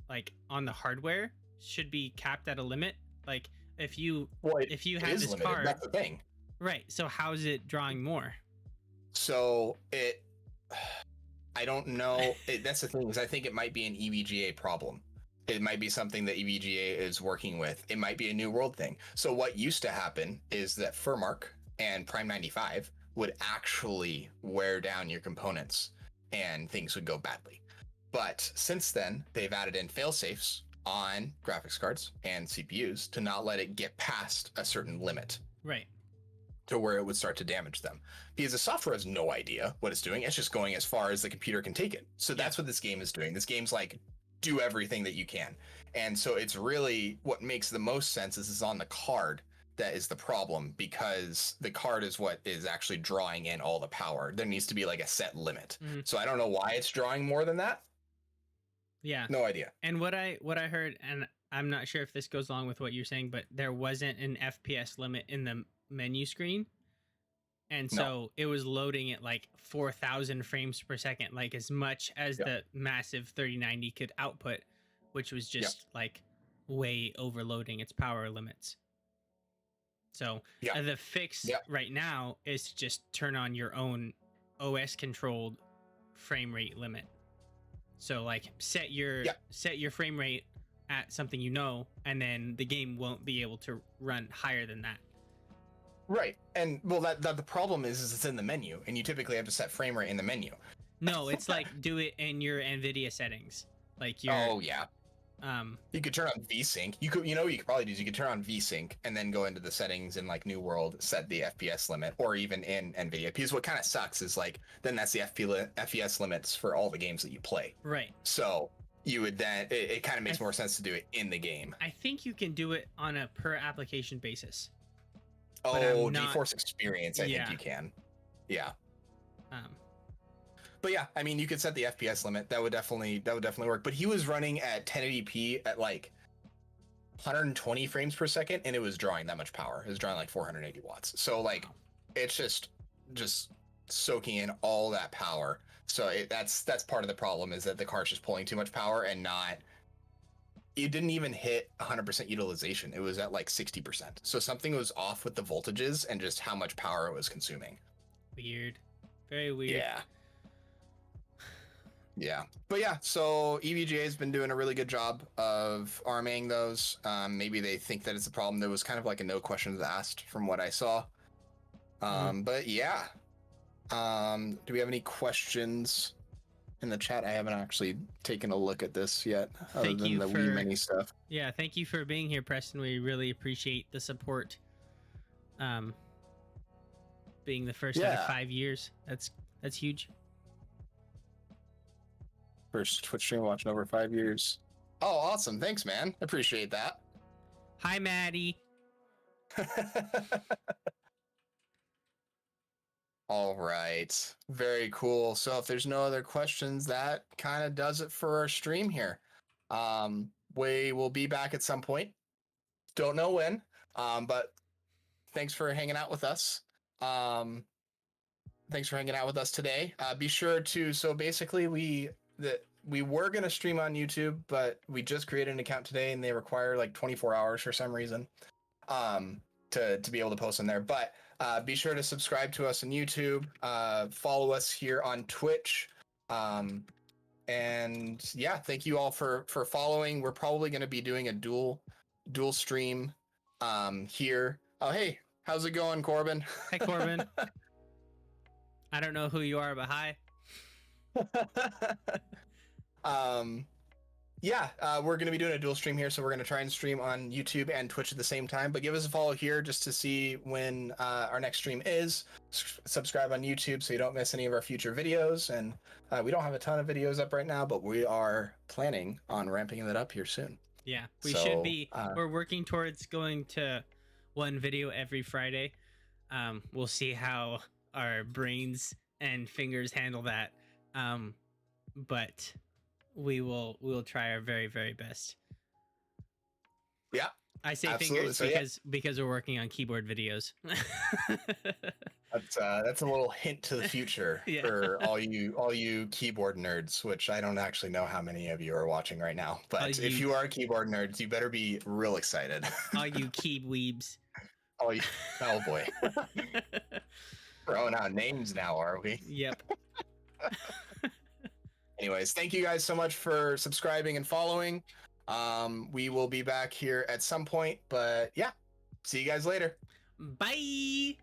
[SPEAKER 2] like on the hardware should be capped at a limit? Like if you had this
[SPEAKER 1] limited,
[SPEAKER 2] card,
[SPEAKER 1] that's the thing.
[SPEAKER 2] Right, so how's it drawing more?
[SPEAKER 1] So I don't know. That's the thing, is I think it might be an EVGA problem. It might be something that EVGA is working with. It might be a New World thing. So what used to happen is that Furmark and Prime 95 would actually wear down your components and things would go badly. But since then, they've added in fail-safes on graphics cards and CPUs to not let it get past a certain limit.
[SPEAKER 2] Right.
[SPEAKER 1] To where it would start to damage them. Because the software has no idea what it's doing. It's just going as far as the computer can take it. So that's what this game is doing. This game's like, do everything that you can. And so it's really, what makes the most sense is on the card that is the problem, because the card is what is actually drawing in all the power. There needs to be like a set limit. Mm-hmm. So I don't know why it's drawing more than that.
[SPEAKER 2] Yeah.
[SPEAKER 1] No idea.
[SPEAKER 2] And what I heard, and I'm not sure if this goes along with what you're saying, but there wasn't an FPS limit in the menu screen. And so it was loading at like 4,000 frames per second, like as much as the massive 3090 could output, which was just like way overloading its power limits. So the fix right now is to just turn on your own OS controlled frame rate limit. So like set your frame rate at something, and then the game won't be able to run higher than that.
[SPEAKER 1] Right. And well, that the problem is it's in the menu, and you typically have to set frame rate in the menu.
[SPEAKER 2] No, it's like do it in your NVIDIA settings. Like your
[SPEAKER 1] you could turn on VSync. You could probably do is you could turn on VSync and then go into the settings in like New World, set the FPS limit, or even in NVIDIA. Because what kind of sucks is like then that's the FPS limits for all the games that you play.
[SPEAKER 2] Right.
[SPEAKER 1] So you would then it kind of makes more sense to do it in the game.
[SPEAKER 2] I think you can do it on a per application basis.
[SPEAKER 1] Oh, GeForce Experience, I think you can. Yeah. But yeah, I mean, you could set the FPS limit. That would definitely work. But he was running at 1080p at like 120 frames per second, and it was drawing that much power. It was drawing like 480 watts. So like, it's just soaking in all that power. So that's part of the problem, is that the card's just pulling too much power and not. It didn't even hit 100% utilization. It was at like 60%. So something was off with the voltages and just how much power it was consuming.
[SPEAKER 2] Weird. Very weird.
[SPEAKER 1] Yeah. But yeah, so EVGA has been doing a really good job of arming those. Maybe they think that it's a problem. There was kind of like a no questions asked from what I saw. But yeah. Do we have any questions in the chat? I haven't actually taken a look at this yet, other than the Wii Mini stuff.
[SPEAKER 2] Yeah, thank you for being here, Preston. We really appreciate the support. Being the first out of 5 years, that's huge.
[SPEAKER 1] First Twitch stream watching over 5 years. Oh, awesome! Thanks, man. Appreciate that.
[SPEAKER 2] Hi, Maddie.
[SPEAKER 1] All right. Very cool. So if there's no other questions, that kind of does it for our stream here. We will be back at some point. Don't know when, but thanks for hanging out with us. Thanks for hanging out with us today. Be sure to, so basically we were going to stream on YouTube, but we just created an account today and they require like 24 hours for some reason. to be able to post on there. But be sure to subscribe to us on YouTube. Follow us here on Twitch. And yeah, thank you all for following. We're probably going to be doing a dual stream here. Oh, hey, how's it going, Corbin?
[SPEAKER 2] Hi, Corbin. I don't know who you are, but hi.
[SPEAKER 1] Yeah, we're going to be doing a dual stream here, so we're going to try and stream on YouTube and Twitch at the same time. But give us a follow here just to see when our next stream is. Subscribe on YouTube so you don't miss any of our future videos. And we don't have a ton of videos up right now, but we are planning on ramping that up here soon.
[SPEAKER 2] Yeah, we should be. We're working towards going to one video every Friday. We'll see how our brains and fingers handle that. But we'll try our very, very best.
[SPEAKER 1] Yeah,
[SPEAKER 2] I say
[SPEAKER 1] absolutely.
[SPEAKER 2] fingers because we're working on keyboard videos.
[SPEAKER 1] That's a little hint to the future for all you keyboard nerds, which I don't actually know how many of you are watching right now. But if you are keyboard nerds, you better be real excited.
[SPEAKER 2] All you key weebs.
[SPEAKER 1] Oh boy. Throwing out names now, are we?
[SPEAKER 2] Yep.
[SPEAKER 1] Anyways, thank you guys so much for subscribing and following. We will be back here at some point, but yeah, see you guys later.
[SPEAKER 2] Bye.